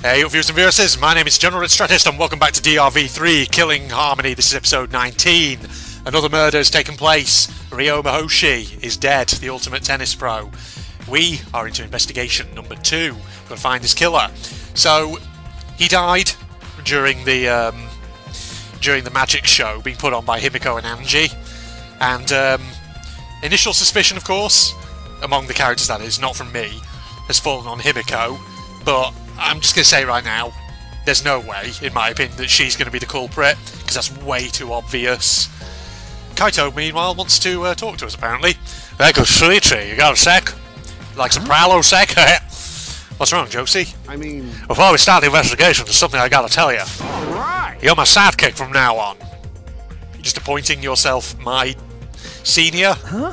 Hey viewers and viewers, my name is General Strategist and welcome back to DRV3 Killing Harmony. This is episode 19. Another murder has taken place. Ryoma Hoshi is dead, the ultimate tennis pro. We are into investigation number 2. We're going to find this killer. So, he died during the magic show being put on by Himiko and Angie. And initial suspicion, of course, among the characters that is, not from me, has fallen on Himiko. But I'm just going to say right now, there's no way, in my opinion, that she's going to be the culprit, because that's way too obvious. Kaito, meanwhile, wants to talk to us, apparently. Hey, good sweetie, you got a sec? Like some Pralo sec? What's wrong, Josie? I mean... Before we start the investigation, there's something I gotta tell you. Alright! You're my sidekick from now on. You're just appointing yourself my senior? Huh?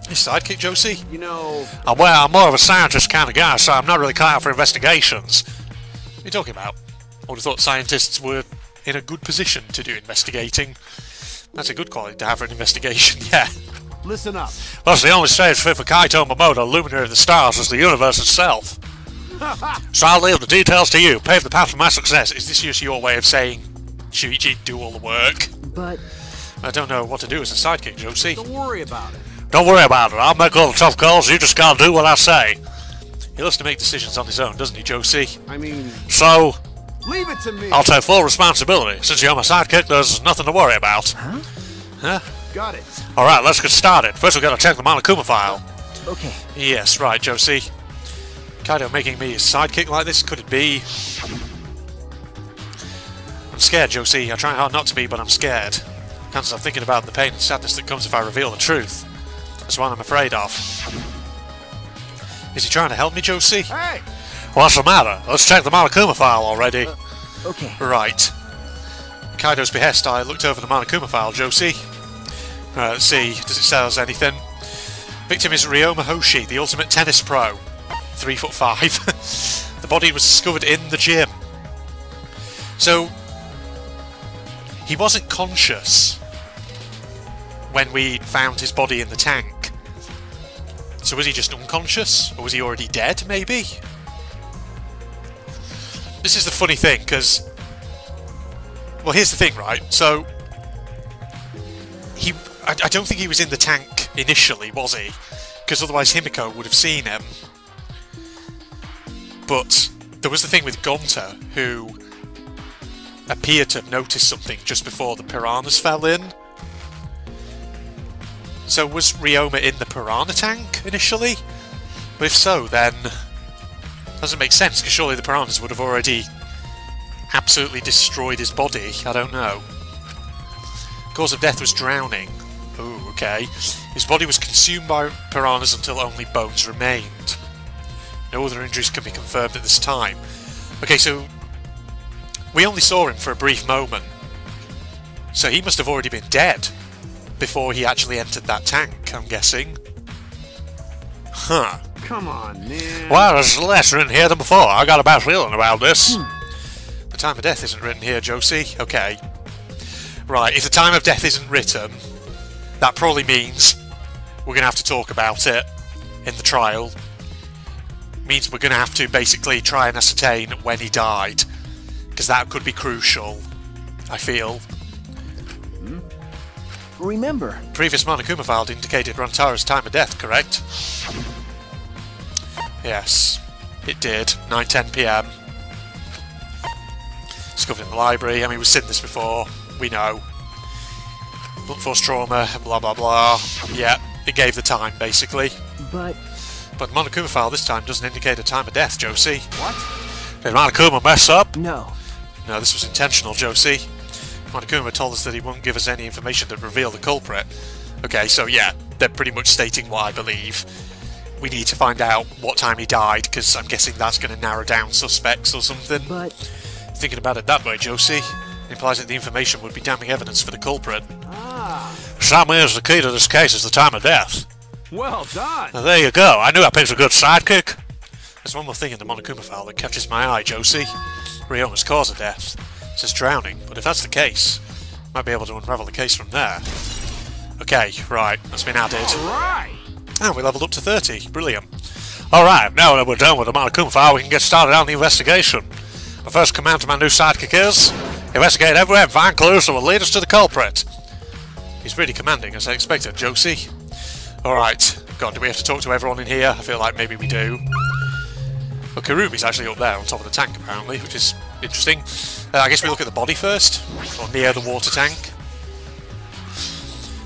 Your sidekick, Josie? You know... Well, I'm more of a scientist kind of guy, so I'm not really cut out for investigations. What are you talking about? I would have thought scientists were in a good position to do investigating. That's a good quality to have for an investigation, yeah. Listen up. Plus, the only stage fit for Kaito Momoto, luminary of the stars, is the universe itself. So I'll leave the details to you. Pave the path for my success. Is this just your way of saying Shuichi do all the work? But... I don't know what to do as a sidekick, Josie. Don't worry about it. Don't worry about it. I'll make all the tough calls. You just gotta do what I say. He loves to make decisions on his own, doesn't he, Josie? I mean... So... leave it to me. I'll take full responsibility. Since you're my sidekick, there's nothing to worry about. Huh? Huh? Got it. Alright, let's get started. First we've got to check the Monokuma file. Okay. Yes, right, Josie. Kaido making me a sidekick like this? Could it be? I'm scared, Josie. I try hard not to be, but I'm scared. I can't stop thinking about the pain and sadness that comes if I reveal the truth. That's what I'm afraid of. Is he trying to help me, Josie? Hey! What's the matter? Let's check the Monokuma file already. Okay. Right. Kaido's behest, I looked over the Monokuma file, Josie. Let's see, does it say us anything? Victim is Ryoma Hoshi, the ultimate tennis pro. 3'5". The body was discovered in the gym. So, he wasn't conscious when we found his body in the tank. So was he just unconscious? Or was he already dead, maybe? This is the funny thing, because... well, here's the thing, right? So... I don't think he was in the tank initially, was he? Because otherwise Himiko would have seen him. But there was the thing with Gonta, who appeared to have noticed something just before the piranhas fell in. So was Ryoma in the piranha tank initially? But if so, then it doesn't make sense, because surely the piranhas would have already absolutely destroyed his body. I don't know. Cause of death was drowning. Ooh, okay. His body was consumed by piranhas until only bones remained. No other injuries can be confirmed at this time. Okay, so we only saw him for a brief moment. So he must have already been dead before he actually entered that tank, I'm guessing. Huh. Come on, man. Well, there's less written here than before. I got a bad feeling about this. The time of death isn't written here, Josie. Okay. Right, if the time of death isn't written, that probably means we're going to have to talk about it in the trial. Means we're going to have to basically try and ascertain when he died. Because that could be crucial, I feel. Remember. Previous Monokuma file indicated Rantara's time of death, correct? Yes, it did. 9:10 PM. Discovered in the library. I mean, we've seen this before. We know. Blunt force trauma, blah blah blah. Yeah, it gave the time, basically. But the Monokuma file this time doesn't indicate a time of death, Josie. what? Did Monokuma mess up? No. No, this was intentional, Josie. Monokuma told us that he won't give us any information that reveal the culprit. Okay, so yeah, they're pretty much stating what I believe. We need to find out what time he died, because I'm guessing that's going to narrow down suspects or something. But... thinking about it that way, Josie, implies that the information would be damning evidence for the culprit. Some is the key to this case is the time of death. well done. Now, there you go. I knew I picked a good sidekick. There's one more thing in the Monokuma file that catches my eye, Josie. Ryoma's cause of death. It says drowning, but if that's the case, might be able to unravel the case from there. Okay, right, that's been added. Alright. And we leveled up to 30. Brilliant. Alright, now that we're done with the Monokuma file, we can get started on the investigation. My first command to my new sidekick is investigate everywhere and find clues that will lead us to the culprit. He's really commanding, as I expected, Josie. Alright, God, do we have to talk to everyone in here? I feel like maybe we do. Well, Karumi's actually up there on top of the tank, apparently, which is interesting. I guess we look at the body first, or near the water tank.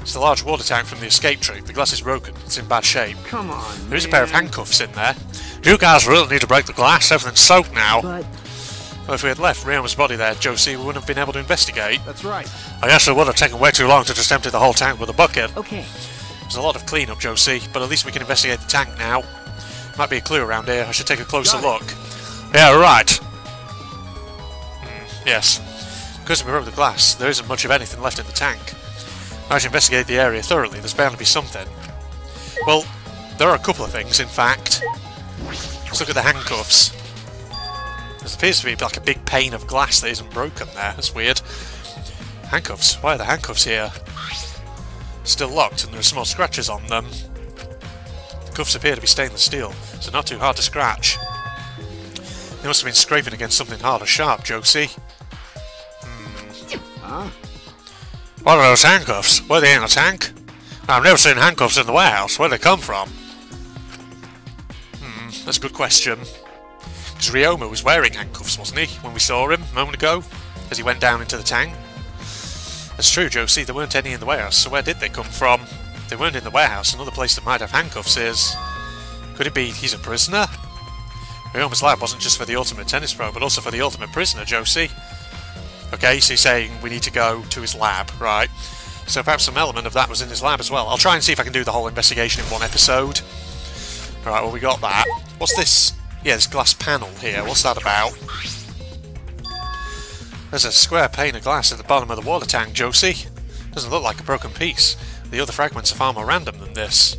It's the large water tank from the escape tree. The glass is broken. It's in bad shape. Come on, There is a pair of handcuffs in there. You guys really need to break the glass. Everything's soaked now. But Well, if we had left Ryoma's body there, Josie, we wouldn't have been able to investigate. that's right. I guess it would have taken way too long to just empty the whole tank with a bucket. Okay. There's a lot of cleanup, Josie, but at least we can investigate the tank now. Might be a clue around here. I should take a closer look. Yeah, right. Yes. Because we broke the glass, there isn't much of anything left in the tank. I should investigate the area thoroughly. There's bound to be something. Well, there are a couple of things, in fact. Let's look at the handcuffs. There appears to be like a big pane of glass that isn't broken there. That's weird. Handcuffs. Why are the handcuffs here? Still locked, and there are small scratches on them. The cuffs appear to be stainless steel, so not too hard to scratch. They must have been scraping against something hard or sharp, Josie. Huh? What are those handcuffs? Were they in a tank? I've never seen handcuffs in the warehouse. Where'd they come from? That's a good question. Because Ryoma was wearing handcuffs, wasn't he, when we saw him a moment ago, as he went down into the tank? That's true, Josie. There weren't any in the warehouse, so where did they come from? If they weren't in the warehouse, another place that might have handcuffs is... Could it be he's a prisoner? Ryoma's lab wasn't just for the Ultimate Tennis Pro, but also for the Ultimate Prisoner, Josie. Okay, so he's saying we need to go to his lab, right? So perhaps some element of that was in his lab as well. I'll try and see if I can do the whole investigation in one episode. Alright, well we got that. What's this? Yeah, this glass panel here. What's that about? There's a square pane of glass at the bottom of the water tank, Josie. Doesn't look like a broken piece. The other fragments are far more random than this.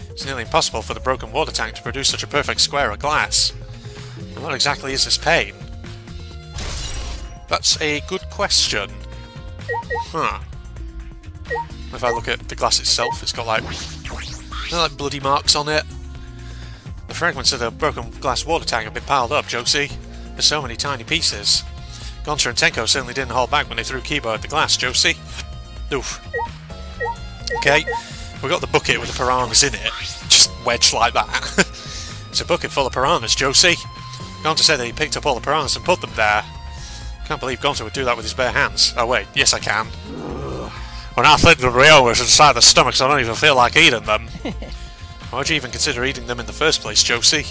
It's nearly impossible for the broken water tank to produce such a perfect square of glass. And what exactly is this pane? That's a good question. Huh. If I look at the glass itself, it's got like bloody marks on it. The fragments of the broken glass water tank have been piled up, Josie. There's so many tiny pieces. Gonta and Tenko certainly didn't hold back when they threw Kibo at the glass, Josie. Oof. Okay, we got the bucket with the piranhas in it, just wedged like that. It's a bucket full of piranhas, Josie. Gonta said that he picked up all the piranhas and put them there. Can't believe Gonta would do that with his bare hands. Oh wait, yes I can. When I think of Ryoma's inside the stomachs, I don't even feel like eating them. Why'd you even consider eating them in the first place, Josie?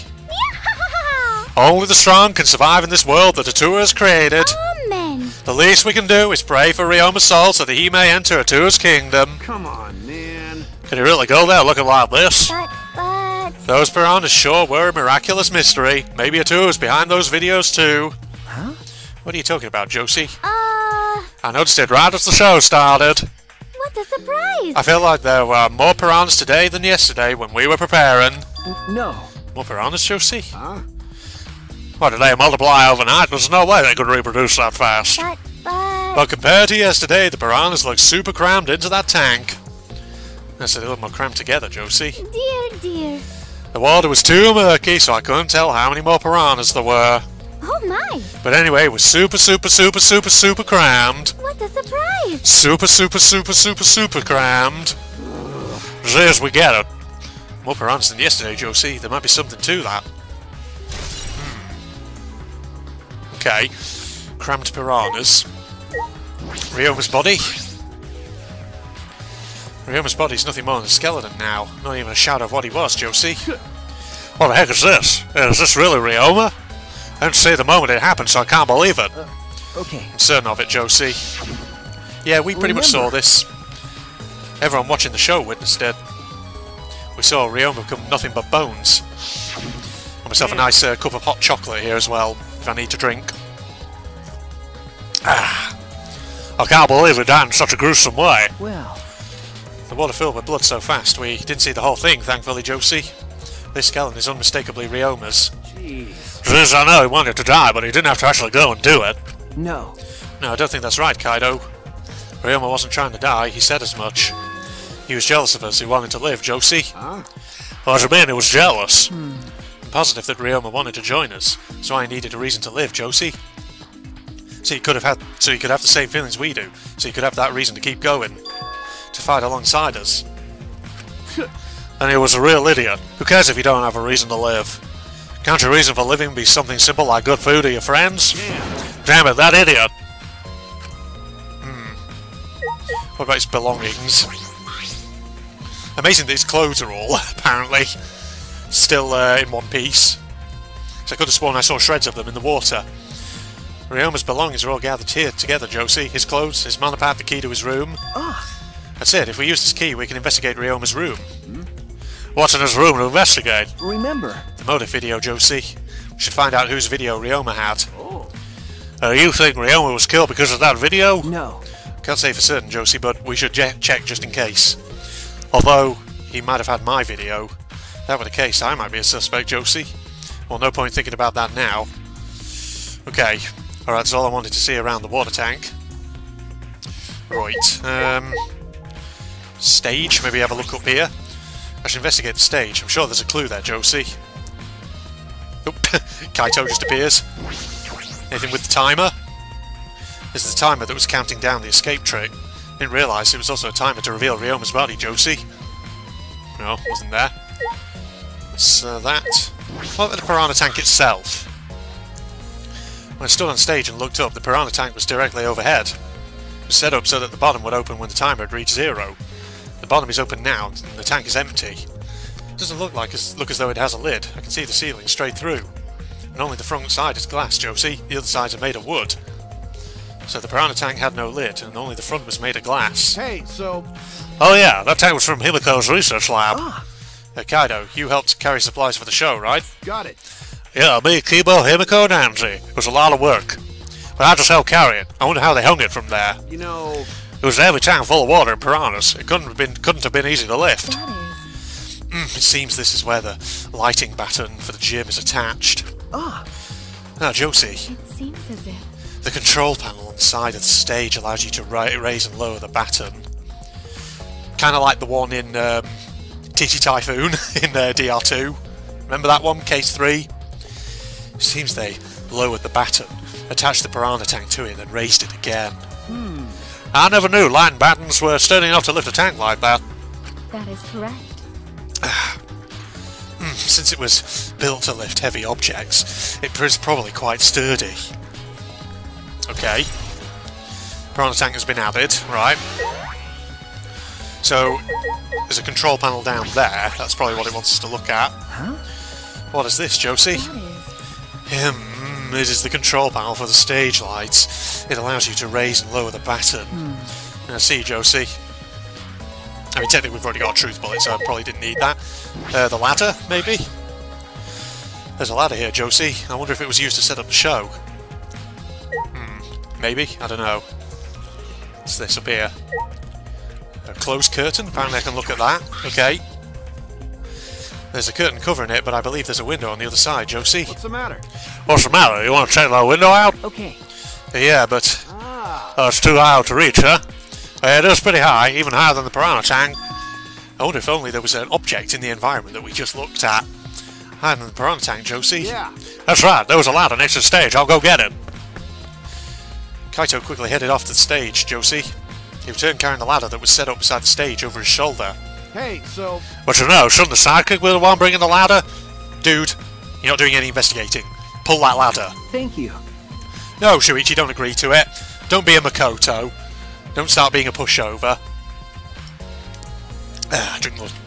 Only the strong can survive in this world that Atua has created. Amen. The least we can do is pray for Ryoma's soul so that he may enter Atua's kingdom. Come on, man. Can he really go there looking like this? But... Those piranhas sure were a miraculous mystery. Maybe Atua's behind those videos too. Huh? What are you talking about, Josie? I noticed it right as the show started. What a surprise. I feel like there were more piranhas today than yesterday when we were preparing. No. More piranhas, Josie? Huh? Why did they multiply overnight? There's no way they could reproduce that fast. But compared to yesterday, the piranhas look super crammed into that tank. Yes, they look more crammed together, Josie. Dear, dear. The water was too murky, so I couldn't tell how many more piranhas there were. Oh my. But anyway, it was super crammed. What a surprise. Super crammed. As we get it. More piranhas than yesterday, Josie. There might be something to that. Okay. Crammed piranhas. Ryoma's body. Ryoma's body's nothing more than a skeleton now. Not even a shadow of what he was, Josie. What the heck is this? Is this really Ryoma? I didn't see it the moment it happened, so I can't believe it. Okay. I'm certain of it, Josie. Yeah, we pretty much saw this. Everyone watching the show witnessed it. We saw Ryoma become nothing but bones. Got myself a nice cup of hot chocolate here as well, if I need to drink. Ah, I can't believe we died in such a gruesome way. Well. The water filled with blood so fast, we didn't see the whole thing, thankfully, Josie. This skeleton is unmistakably Ryoma's. Jeez. Jeez, I know he wanted to die, but he didn't have to actually go and do it. No. No, I don't think that's right, Kaido. Ryoma wasn't trying to die, he said as much. He was jealous of us, he wanted to live, Josie. Huh? What do you mean he was jealous? I'm positive that Ryoma wanted to join us, so I needed a reason to live, Josie. So you could have the same feelings we do. So you could have that reason to keep going, to fight alongside us. And he was a real idiot. Who cares if you don't have a reason to live? Can't your reason for living be something simple like good food or your friends? Damn it, that idiot! What about his belongings? Amazing that his clothes are all, apparently, still in one piece. So I could have sworn I saw shreds of them in the water. Ryoma's belongings are all gathered here together, Josie. His clothes, his manapad, the key to his room. That's it. If we use this key, we can investigate Ryoma's room. What's in his room to investigate? Remember. The motive video, Josie. We should find out whose video Ryoma had. You think Ryoma was killed because of that video? No. Can't say for certain, Josie, but we should check just in case. Although, he might have had my video. If that were the case, I might be a suspect, Josie. Well, no point thinking about that now. Okay. Alright, that's all I wanted to see around the water tank. Right. Stage. Maybe have a look up here. I should investigate the stage. I'm sure there's a clue there, Josie. Oh, Kaito just appears. Anything with the timer? This is the timer that was counting down the escape trick. Didn't realise it was also a timer to reveal Ryoma's body, Josie. No, wasn't there. What's that? What about the piranha tank itself? When I stood on stage and looked up, the piranha tank was directly overhead. It was set up so that the bottom would open when the timer had reached 0. The bottom is open now, and the tank is empty. It doesn't look as though it has a lid. I can see the ceiling straight through. And only the front side is glass, Josie. The other sides are made of wood. So the piranha tank had no lid, and only the front was made of glass. Hey, so... Oh yeah, that tank was from Himiko's research lab. Kaido, you helped carry supplies for the show, right? Got it. Yeah, me, Kibo, Himiko, and Angie. It was a lot of work. But I just helped carry it. I wonder how they hung it from there. You know... It was a heavy tank full of water and piranhas. It couldn't have been easy to lift. It seems this is where the lighting baton for the gym is attached. Now, Josie. It seems as if... The control panel on the side of the stage allows you to raise and lower the baton. Kind of like the one in TT Typhoon in DR2. Remember that one, Case 3? It seems they lowered the baton, attached the piranha tank to it, and then raised it again. I never knew lighting batons were sturdy enough to lift a tank like that. That is correct. Since it was built to lift heavy objects, it is probably quite sturdy. Okay. Piranha tank has been added, right. So, there's a control panel down there. That's probably what it wants us to look at. What is this, Josie? This is the control panel for the stage lights. It allows you to raise and lower the baton. Now see, Josie. I mean, technically we've already got a truth bullet, so I probably didn't need that. The ladder, maybe? There's a ladder here, Josie. I wonder if it was used to set up the show. Maybe? I don't know. What's this up here? A closed curtain? Apparently I can look at that. Okay. There's a curtain covering it, but I believe there's a window on the other side, Josie. What's the matter? What's the matter? You want to check that window out? Okay. Yeah, but... it's too high to reach, huh? It is pretty high, even higher than the piranha tank. I wonder if only there was an object in the environment that we just looked at. Higher than the piranha tank, Josie. Yeah. That's right, there was a ladder next to the stage. I'll go get it. Kaito quickly headed off to the stage, Josie. He returned carrying the ladder that was set up beside the stage over his shoulder. Hey, so... But you know, shouldn't the sidekick be the one bringing the ladder? Dude, you're not doing any investigating. Pull that ladder. Thank you. No, Shuichi, don't agree to it. Don't be a Makoto. Don't start being a pushover.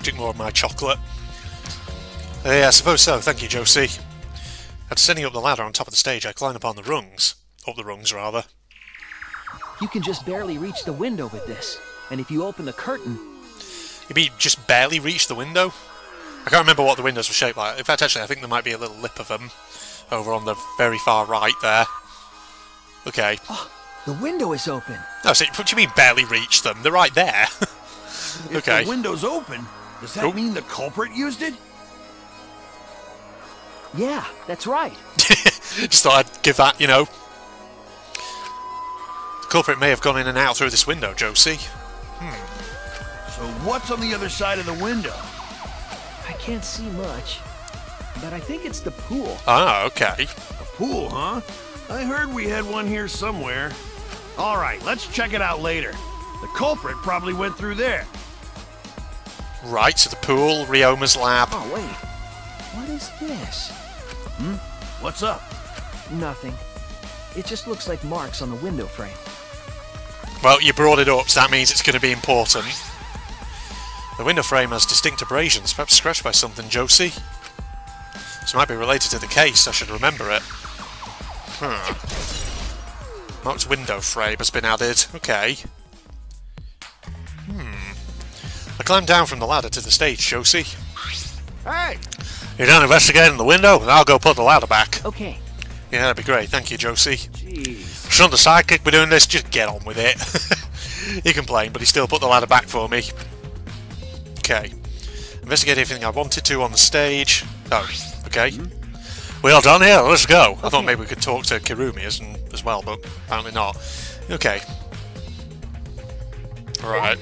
Drink more of my chocolate. Yeah, I suppose so. Thank you, Josie. After setting up the ladder on top of the stage, I climbed upon the rungs. Up the rungs, rather. You can just barely reach the window with this. And if you open the curtain... You mean just barely reach the window? I can't remember what the windows were shaped like. In fact, actually, I think there might be a little lip of them over on the very far right there. Okay. Oh, the window is open. No, so what do you mean barely reach them? They're right there. Okay. If the window's open, does that mean the culprit used it? Yeah, that's right. Just thought I'd give that, you know. The culprit may have gone in and out through this window, Josie. So what's on the other side of the window? I can't see much, but I think it's the pool. Ah, okay. A pool, huh? I heard we had one here somewhere. All right, let's check it out later. The culprit probably went through there. Right, so the pool, Ryoma's lab. Oh, wait. What is this? What's up? Nothing. It just looks like marks on the window frame. Well, you brought it up, so that means it's going to be important. The window frame has distinct abrasions, perhaps scratched by something, Josie. This might be related to the case, I should remember it. Marked window frame has been added. Okay. I climbed down from the ladder to the stage, Josie. Hey! You're done investigating the window, and I'll go put the ladder back. Okay. Yeah, that'd be great. Thank you, Josie. Jeez. Shouldn't the sidekick be doing this? Just get on with it. He complained, but he still put the ladder back for me. Okay. Investigate everything I wanted to on the stage. Oh, okay. We all done here? Let's go. I thought maybe we could talk to Kirumi as well, but apparently not. Okay. Alright.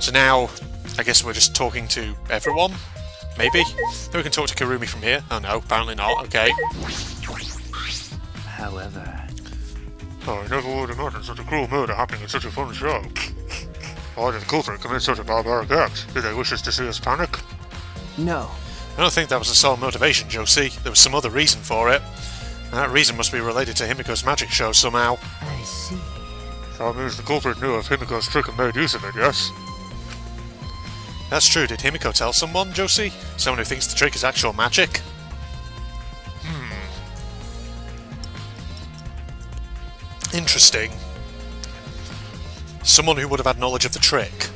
So now, I guess we're just talking to everyone? Maybe? Then we can talk to Kirumi from here. Oh no, apparently not. Okay. However... Oh, I never would imagine such a cruel murder happening at such a fun show. Why did the culprit commit such a barbaric act? Did they wish us to see us panic? No. I don't think that was the sole motivation, Josie. There was some other reason for it. And that reason must be related to Himiko's magic show somehow. I see. So that means the culprit knew of Himiko's trick and made use of it, yes? That's true. Did Himiko tell someone, Josie? Someone who thinks the trick is actual magic? Interesting. Someone who would have had knowledge of the trick.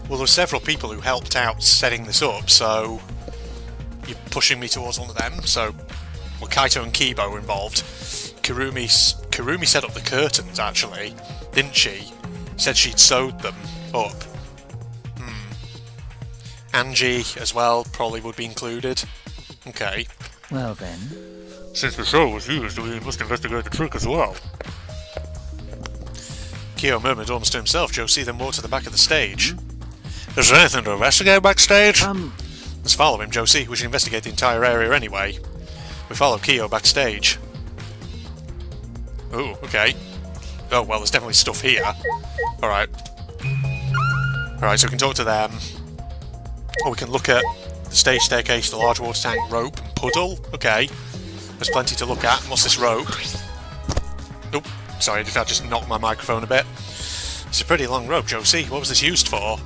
Well, there were several people who helped out setting this up, so... You're pushing me towards one of them, so... Well, Kaito and Kibo were involved. Kirumi set up the curtains, actually, didn't she? Said she'd sewed them up. Angie, as well, probably would be included. Okay. Well then... Since the show was used, we must investigate the trick as well. Kyo murmured almost to himself, Josie, then walked to the back of the stage. Is there anything to investigate backstage? Let's follow him, Josie. We should investigate the entire area anyway. We follow Kyo backstage. Ooh, okay. Oh, well, there's definitely stuff here. Alright. Alright, so we can talk to them. Or we can look at the stage staircase, the large water tank, rope, and puddle. Okay. There's plenty to look at. What's this rope? Oop, sorry if I just knocked my microphone a bit. It's a pretty long rope, Josie. What was this used for?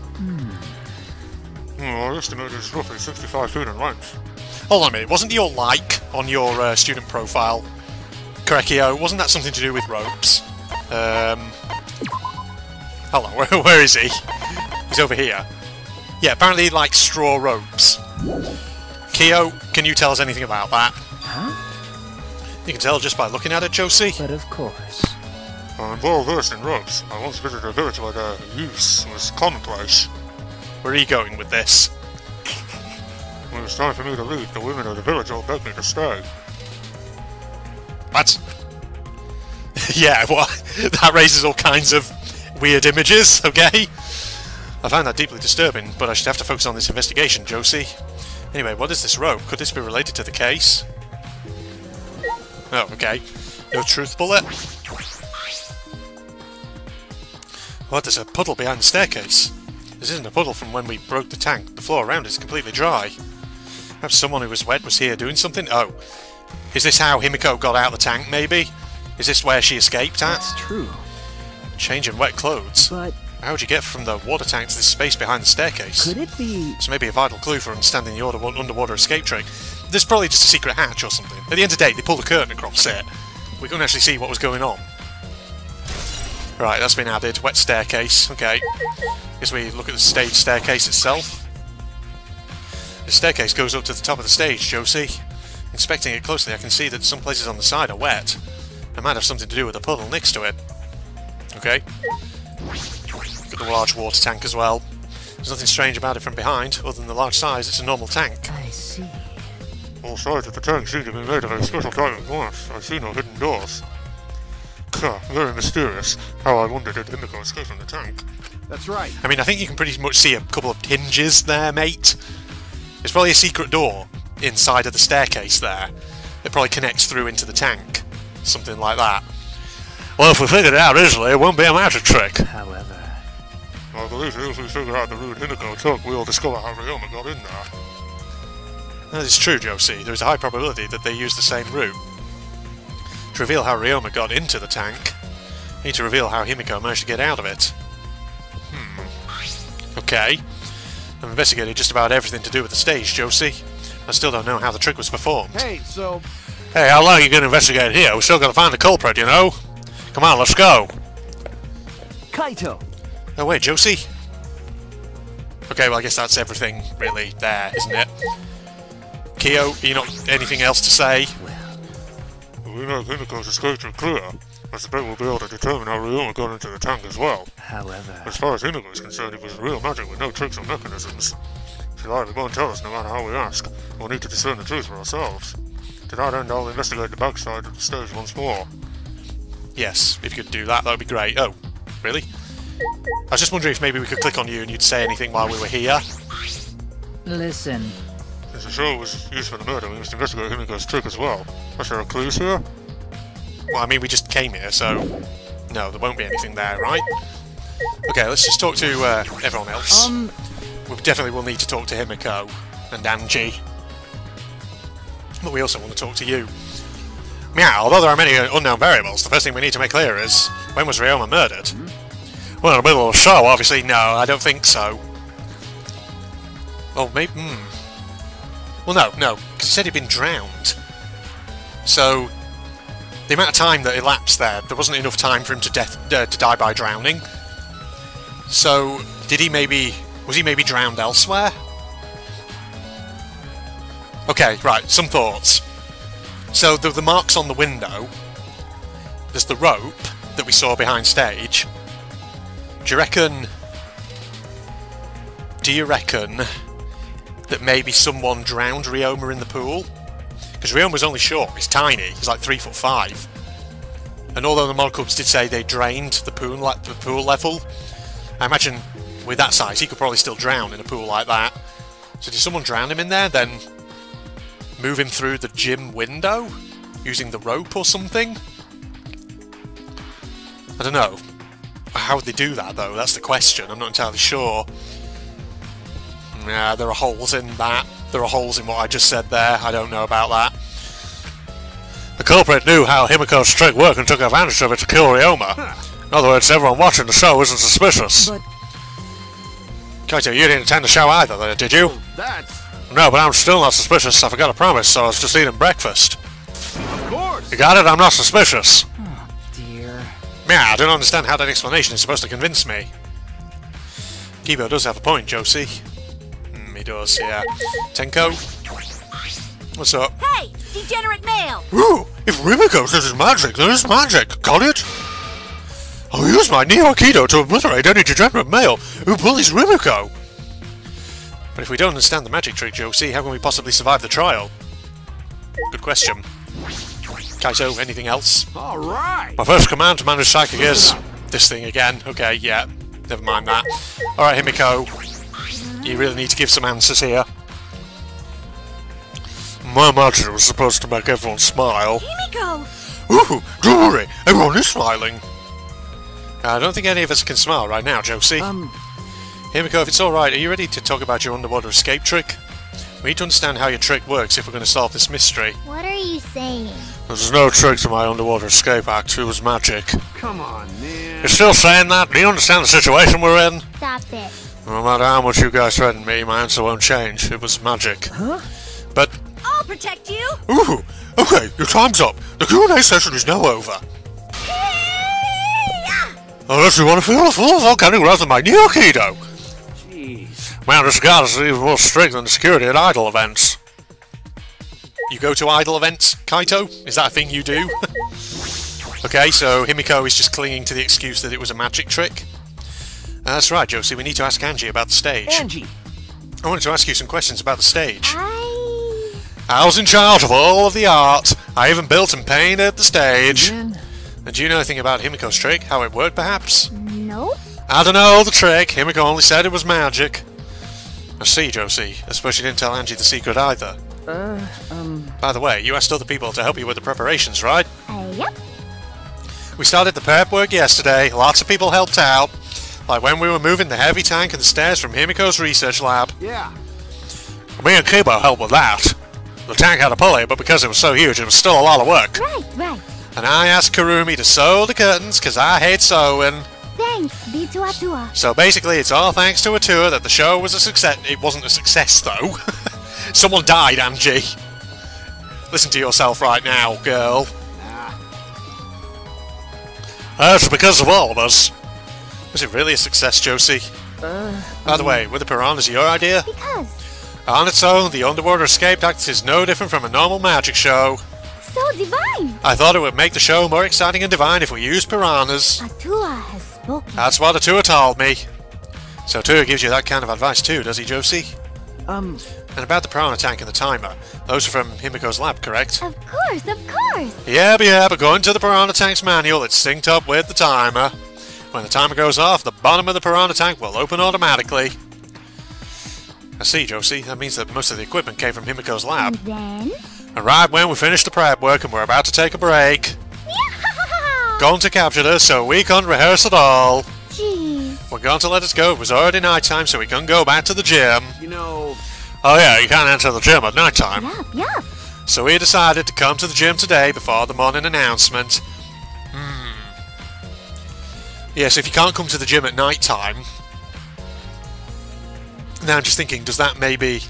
I estimate it's roughly 65 feet in length. Hold on a minute. Wasn't your like on your student profile, Korekio, wasn't that something to do with ropes? Hold on, where is he? He's over here. Yeah, apparently he likes straw ropes. Kyo, can you tell us anything about that? Huh? You can tell just by looking at it, Josie. But of course. I'm well versed in ropes. I once visited a village where their use was commonplace. Where are you going with this? When it was time for me to leave, the women of the village all begged me to stay. What? Yeah, what? That raises all kinds of weird images, okay? I find that deeply disturbing, but I should have to focus on this investigation, Josie. Anyway, what is this rope? Could this be related to the case? Oh, okay. No truth bullet? What, there's a puddle behind the staircase. This isn't a puddle from when we broke the tank. The floor around it is completely dry. Perhaps someone who was wet was here doing something? Oh. Is this how Himiko got out of the tank, maybe? Is this where she escaped at? That's true. Changing wet clothes. But... How would you get from the water tank to this space behind the staircase? could it be... It's maybe a vital clue for understanding the underwater escape trick. There's probably just a secret hatch or something. At the end of the day, they pulled the curtain across it. We couldn't actually see what was going on. Right, that's been added. Wet staircase. Okay. Guess we look at the stage staircase itself. The staircase goes up to the top of the stage, Josie. Inspecting it closely, I can see that some places on the side are wet. It might have something to do with the puddle next to it. Okay. Look at the large water tank as well. There's nothing strange about it from behind, other than the large size. It's a normal tank. I see. All sides of the tank seem to be made of a special type of glass. I see no hidden doors. Very mysterious. How I wondered did Himiko escape from the tank. That's right. I mean, I think you can pretty much see a couple of hinges there, mate. There's probably a secret door inside of the staircase there. It probably connects through into the tank. Something like that. Well, if we figured it out easily, it won't be a magic trick. However... I believe if we figure out the route Himiko took, we'll discover how Ryoma got in there. That is true, Josie. There is a high probability that they used the same route. To reveal how Ryoma got into the tank, we need to reveal how Himiko managed to get out of it. Okay. I've investigated just about everything to do with the stage, Josie. I still don't know how the trick was performed. Hey, so... Hey, how long are you going to investigate here? We're still going to find the culprit, you know? Come on, let's go! Kaito! Oh wait, Josie? Okay, well I guess that's everything really there, isn't it? Kyo, you not anything else to say? We know Himiko's escape are clear. I suspect we'll be able to determine how Ryoma got into the tank as well. However... As far as Himiko is concerned, it was real magic with no tricks or mechanisms. She'll either won't tell us no matter how we ask. We'll need to discern the truth for ourselves. To that end, I'll investigate the backside of the stage once more. Yes, if you could do that, that would be great. Oh, really? I was just wondering if maybe we could click on you and you'd say anything while we were here. Listen. Since the show was used for the murder, we must investigate Himiko's trick as well. Are there clues here? Well, I mean, we just came here, so... No, there won't be anything there, right? Okay, let's just talk to everyone else. We definitely will need to talk to Himiko and Angie. But we also want to talk to you. Meow, although there are many unknown variables, the first thing we need to make clear is, when was Ryoma murdered? Well, in the middle of the show, obviously. No, I don't think so. Well, maybe... Well, no, because he said he'd been drowned. So, the amount of time that elapsed there wasn't enough time for him to die by drowning. So, was he maybe drowned elsewhere? Okay, right, some thoughts. So, the marks on the window, there's the rope that we saw behind stage. Do you reckon that maybe someone drowned Ryoma in the pool? Because Ryoma's only short, he's tiny, he's like 3'5". And although the mock-ups did say they drained the pool level, I imagine with that size he could probably still drown in a pool like that. So did someone drown him in there, then move him through the gym window? Using the rope or something? I don't know. How would they do that, though? That's the question. I'm not entirely sure. Yeah, there are holes in that. There are holes in what I just said there. I don't know about that. The culprit knew how Himiko's trick worked and took advantage of it to kill Ryoma. In other words, everyone watching the show isn't suspicious. But... Kaito, you didn't attend the show either, did you? That's... No, but I'm still not suspicious. I forgot a promise, so I was just eating breakfast. Of course! You got it? I'm not suspicious. Oh, dear. Yeah, I don't understand how that explanation is supposed to convince me. Kibo does have a point, Josie. He does, yeah. Tenko? What's up? Hey! Degenerate male! Ooh! If Rimiko says it's magic, then it's magic! Got it? I'll use my Neo-Aikido to obliterate any degenerate male who bullies Rimiko! But if we don't understand the magic trick, Josie, how can we possibly survive the trial? Good question. Kaito, anything else? Alright! My first command to manage psychic is... this thing again. Okay, yeah. Never mind that. Alright, Himiko. You really need to give some answers here. My magic was supposed to make everyone smile. Himiko! Ooh, don't worry, everyone is smiling. I don't think any of us can smile right now, Josie. Himiko, if it's alright, are you ready to talk about your underwater escape trick? We need to understand how your trick works if we're going to solve this mystery. What are you saying? There's no trick to my underwater escape act, it was magic. Come on, man. You're still saying that? Do you understand the situation we're in? Stop it. No matter how much you guys threaten me, my answer won't change. It was magic. Huh? But... I'll protect you! Ooh! Okay, your time's up. The Q&A session is now over. Unless you want to feel the full volcanic wrath of my Neo-Aikido. Jeez. Man, this guard is even more strict than the security at idle events. You go to idle events, Kaito? Is that a thing you do? Okay, so Himiko is just clinging to the excuse that it was a magic trick. That's right, Josie, we need to ask Angie about the stage. Angie! I wanted to ask you some questions about the stage. I was in charge of all of the art. I even built and painted the stage. And do you know anything about Himiko's trick? How it worked, perhaps? Nope. I don't know the trick. Himiko only said it was magic. I see, Josie. I suppose you didn't tell Angie the secret either. By the way, you asked other people to help you with the preparations, right? Yep. We started the prep work yesterday. Lots of people helped out. Like when we were moving the heavy tank and the stairs from Himiko's research lab. Yeah. Me and Kibo helped with that. The tank had a pulley, but because it was so huge, it was still a lot of work. Right. And I asked Kurumi to sew the curtains, because I hate sewing. Thanks, B2A2A. So basically, it's all thanks to Atua that the show was a success. It wasn't a success, though. Someone died, Angie. Listen to yourself right now, girl. That's because of all of us. Was it really a success, Josie? By the way, were the piranhas your idea? Because. On its own, the underwater escape act is no different from a normal magic show. So divine. I thought it would make the show more exciting and divine if we used piranhas. Atua has spoken. That's what Atua told me. So Atua gives you that kind of advice too, does he, Josie? And about the piranha tank and the timer. Those are from Himiko's lab, correct? Of course, of course. Yeah, according to the piranha tank's manual, it's synced up with the timer. When the timer goes off, the bottom of the piranha tank will open automatically. I see, Josie. That means that most of the equipment came from Himiko's lab. And then? And right when we finished the prep work and we're about to take a break, Gonta captured us so we can't rehearse at all. Jeez. When Gonta let us go, it was already night time, so we couldn't go back to the gym. You know... Oh yeah, you can't enter the gym at night time. Yup. So we decided to come to the gym today before the morning announcement. Yes, if you can't come to the gym at night time... Now I'm just thinking, does that maybe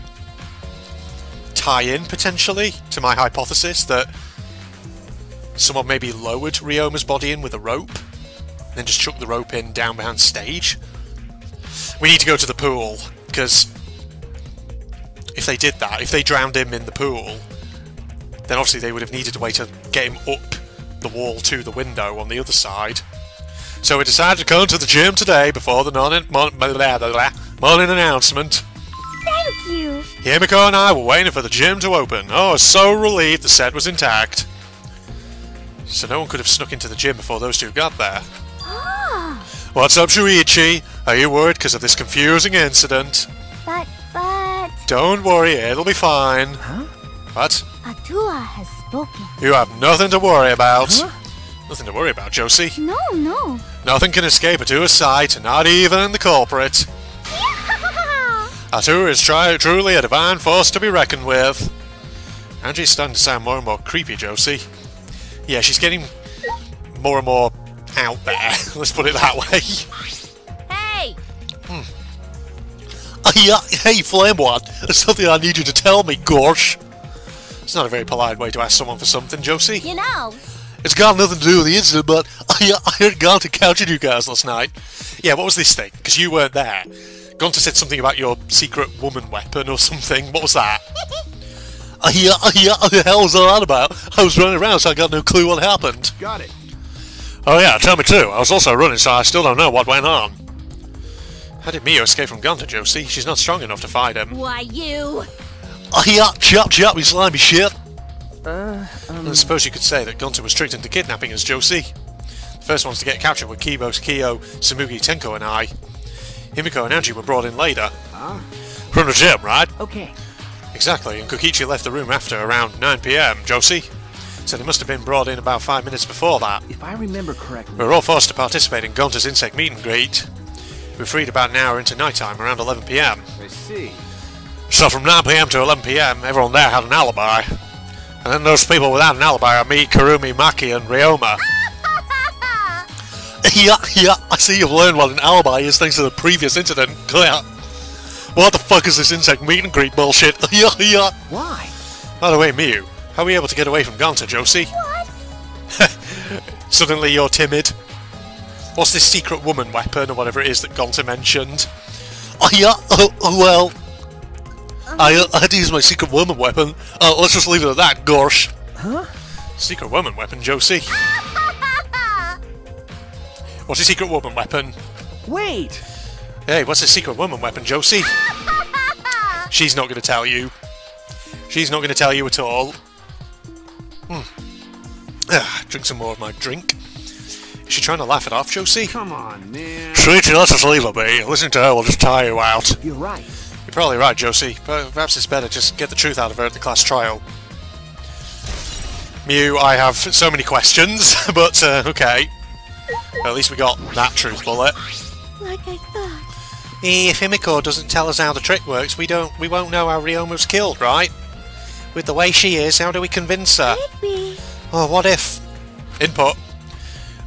tie in, potentially, to my hypothesis that someone maybe lowered Ryoma's body in with a rope, then just chucked the rope in down behind stage? We need to go to the pool, because if they did that, if they drowned him in the pool, then obviously they would have needed a way to get him up the wall to the window on the other side. So we decided to go to the gym today before the morning announcement. Thank you. Himiko and I were waiting for the gym to open. Oh, I was so relieved the set was intact. So no one could have snuck into the gym before those two got there. What's up, Shuichi? Are you worried because of this confusing incident? But... Don't worry, it'll be fine. What? Atua has spoken. You have nothing to worry about. Nothing to worry about, Josie. No. Nothing can escape Atua's sight, not even the culprit. Atua is truly a divine force to be reckoned with. Angie's starting to sound more and more creepy, Josie. Yeah, she's getting more and more out there. Let's put it that way. Hey! Hey, Flamewad, there's something I need you to tell me, gosh. It's not a very polite way to ask someone for something, Josie. You know. It's got nothing to do with the incident, but I heard Gonta captured you guys last night. Yeah, what was this thing? Because you weren't there. Gonta said something about your secret woman weapon or something. What was that? What the hell was all that about? I was running around, so I got no clue what happened. Got it. Oh yeah, tell me too. I was also running, so I still don't know what went on. How did Mio escape from Gonta, Josie? She's not strong enough to fight him. Why, you... Chop, you slimy shit. I suppose you could say that Gonta was tricked into kidnapping us, Josie. The first ones to get captured were Kibo, Kyo, Samugi, Tenko and I. Himiko and Angie were brought in later. From the gym, right? Okay. Exactly, and Kokichi left the room after around 9 PM, Josie. So they must have been brought in about 5 minutes before that. If I remember correctly... We were all forced to participate in Gonta's insect meet and greet. We were freed about an hour into night time, around 11 PM. I see. So from 9 PM to 11 PM, everyone there had an alibi. And then those people without an alibi are me, Kurumi, Maki, and Ryoma. I see you've learned what an alibi is thanks to the previous incident. What the fuck is this insect meet and greet bullshit? Why? By the way, Miu, how are we able to get away from Gonta, Josie? What? Suddenly you're timid. What's this secret woman weapon or whatever it is that Gonta mentioned? Well... I had to use my secret woman weapon. Let's just leave it at that, gosh. Secret woman weapon, Josie? What's a secret woman weapon? Wait! Hey, what's a secret woman weapon, Josie? She's not going to tell you. She's not going to tell you at all. Drink some more of my drink. Is she trying to laugh it off, Josie? Come on, man. Sweetie, let's just leave her be. Listening to her will just tire you out. You're right. You're probably right, Josie. But perhaps it's better just get the truth out of her at the class trial. Mew, I have so many questions, but okay. Well, at least we got that truth bullet. Like I thought. If Himiko doesn't tell us how the trick works, we won't know how Ryoma was killed, right? With the way she is, how do we convince her? Maybe. Or what if... Input.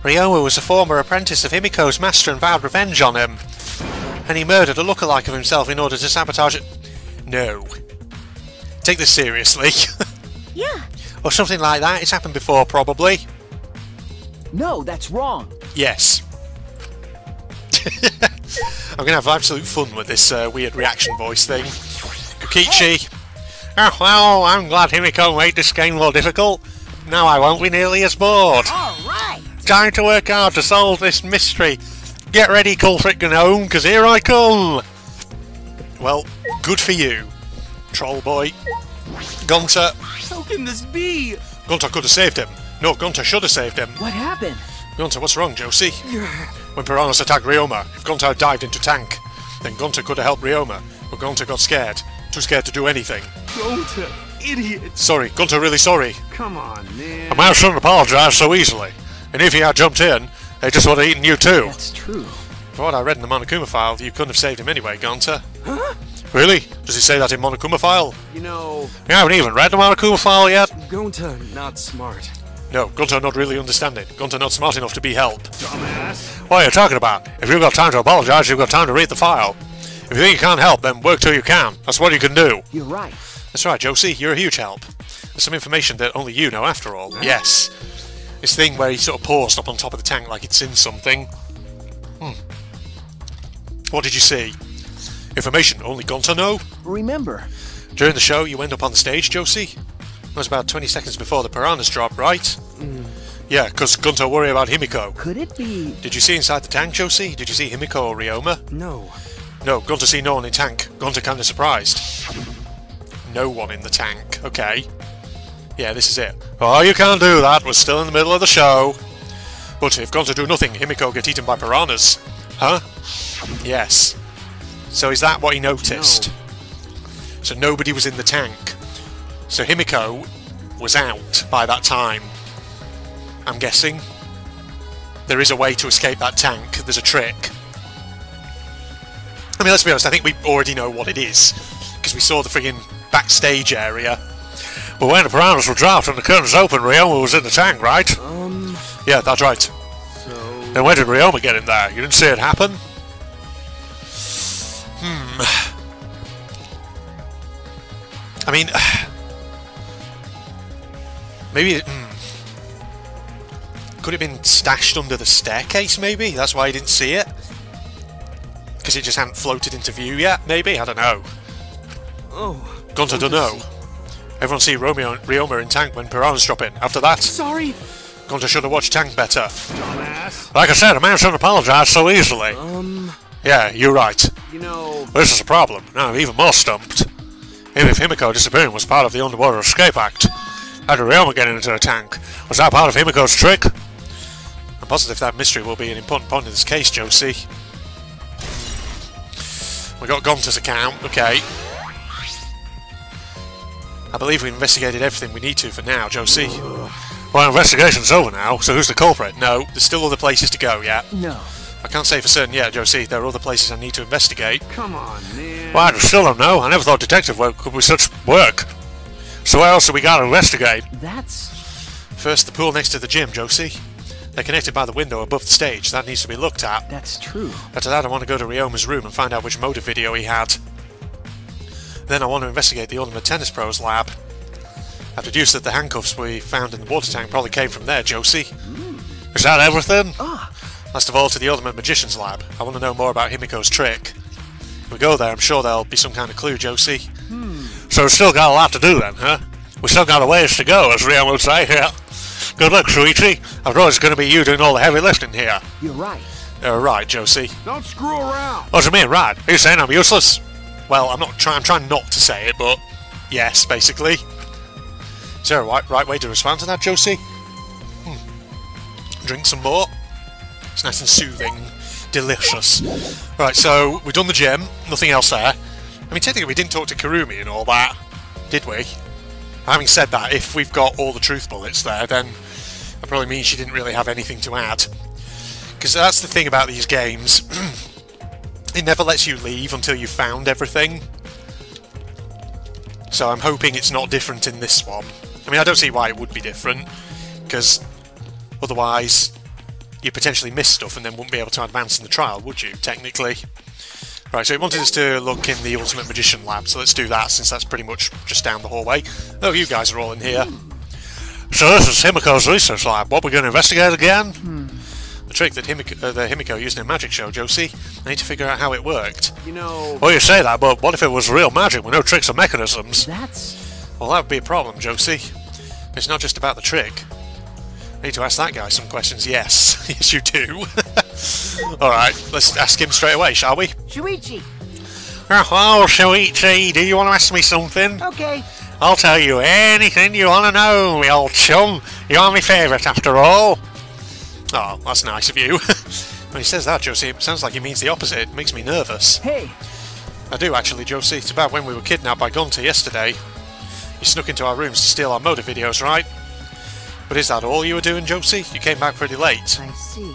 Ryoma was a former apprentice of Himiko's master and vowed revenge on him. And he murdered a lookalike of himself in order to sabotage it. No. Take this seriously. Yeah. Or something like that. It's happened before, probably. No, that's wrong. Yes. I'm going to have absolute fun with this weird reaction voice thing. Kokichi. Oh, well, I'm glad Himiko made this game more difficult. Now I won't be nearly as bored. Alright. Time to work hard to solve this mystery. Get ready, culprit gnome, because here I come! Well, good for you, troll boy. Gunter. How can this be? Gunter could have saved him. No, Gunter should have saved him. What happened? Gunter, what's wrong, Josie? When Piranhas attacked Ryoma, if Gunter had dived into tank, then Gunter could have helped Ryoma, but Gunter got scared. Too scared to do anything. Gunter, idiot. Sorry, Gunter really sorry. Come on, man. A man shouldn't apologise so easily. And if he had jumped in, they just would have eaten you too. That's true. From what I read in the Monokuma file, you couldn't have saved him anyway, Gunter. Huh? Really? Does he say that in Monokuma file? You know... You haven't even read the Monokuma file yet? Gunter, not smart. No, Gunter not really understanding. Gunter not smart enough to be helped. Dumbass. What are you talking about? If you've got time to apologise, you've got time to read the file. If you think you can't help, then work till you can. That's what you can do. You're right. That's right, Josie. You're a huge help. There's some information that only you know after all. Yes. This thing where he sort of paused up on top of the tank like it's in something. What did you see? Information only Gunter know? Remember. During the show, you went up on the stage, Josie? It was about 20 seconds before the piranhas dropped, right? Yeah, because Gunter worried about Himiko. Could it be... Did you see inside the tank, Josie? Did you see Himiko or Ryoma? No. No, Gunter see no one in tank. Gunter kinda surprised. No one in the tank. Okay. Yeah, this is it. Oh, you can't do that. We're still in the middle of the show. But if Gunter do nothing, Himiko get eaten by piranhas. Huh? Yes. So is that what he noticed? No. So nobody was in the tank. So Himiko was out by that time. I'm guessing. There is a way to escape that tank. There's a trick. I mean, let's be honest, I think we already know what it is. Because we saw the friggin' backstage area. But when the piranhas were dropped and the curtains opened, Ryoma was in the tank, right? Yeah, that's right. So... Then when did Ryoma get in there? You didn't see it happen? I mean... maybe... Could it have been stashed under the staircase, maybe? That's why you didn't see it? Because it just hadn't floated into view yet, maybe? I don't know. Oh. Gunter don't know. Everyone see Ryoma in tank when piranhas drop in. After that, Sorry. Gunter should have watched tank better. Dumbass. Like I said, a man shouldn't apologise so easily. Yeah, you're right. You know... This is a problem. Now I'm even more stumped. Even if Himiko disappearing was part of the Underwater Escape Act, how did Ryoma get into the tank? Was that part of Himiko's trick? I'm positive that mystery will be an important point in this case, Josie. We got Gunter's account, okay. I believe we've investigated everything we need to for now, Josie. Well, investigation's over now, so who's the culprit? No, there's still other places to go, yeah? No. I can't say for certain yet, Josie. There are other places I need to investigate. Come on, man. Well, I still don't know. I never thought detective work could be such work. So what else have we got to investigate? That's... First, the pool next to the gym, Josie. They're connected by the window above the stage. That needs to be looked at. That's true. After that, I want to go to Ryoma's room and find out which motive video he had. Then I want to investigate the Ultimate Tennis Pro's lab. I've deduced that the handcuffs we found in the water tank probably came from there, Josie. Is that everything? Last of all, to the Ultimate Magician's lab. I want to know more about Himiko's trick. If we go there, I'm sure there'll be some kind of clue, Josie. So we've still got a lot to do then, huh? We've still got a ways to go, as Ryoma would say, yeah. Good luck, sweetie. After all, it's going to be you doing all the heavy lifting here. You're right. Right, Josie. Don't screw around. What do you mean, right? Are you saying I'm useless? Well, I'm trying not to say it, but yes, basically. Is there a right way to respond to that, Josie? Drink some more. It's nice and soothing. Delicious. Right, so we've done the gym. Nothing else there. I mean, technically we didn't talk to Kurumi and all that, did we? Having said that, if we've got all the truth bullets there, then that probably means she didn't really have anything to add. Because that's the thing about these games. It never lets you leave until you've found everything. So I'm hoping it's not different in this one. I mean, I don't see why it would be different, because otherwise you potentially miss stuff and then wouldn't be able to advance in the trial, would you, technically? Right, so it wanted us to look in the Ultimate Magician lab, so let's do that, since that's pretty much just down the hallway. Oh, you guys are all in here. So this is Himiko's research lab. What we're going to investigate again? The trick that Himiko used in a magic show, Josie. I need to figure out how it worked. You know... Well, you say that, but what if it was real magic with no tricks or mechanisms? That's... Well, that would be a problem, Josie. It's not just about the trick. I need to ask that guy some questions. Yes. Yes, you do. Alright, let's ask him straight away, shall we? Shuichi. Oh, Shuichi, do you want to ask me something? Okay. I'll tell you anything you want to know, me old chum. You're my favourite, after all. Oh, that's nice of you. When he says that, Josie, it sounds like he means the opposite. It makes me nervous. Hey! I do, actually, Josie. It's about when we were kidnapped by Gunter yesterday. You snuck into our rooms to steal our motor videos, right? But is that all you were doing, Josie? You came back pretty late. I see.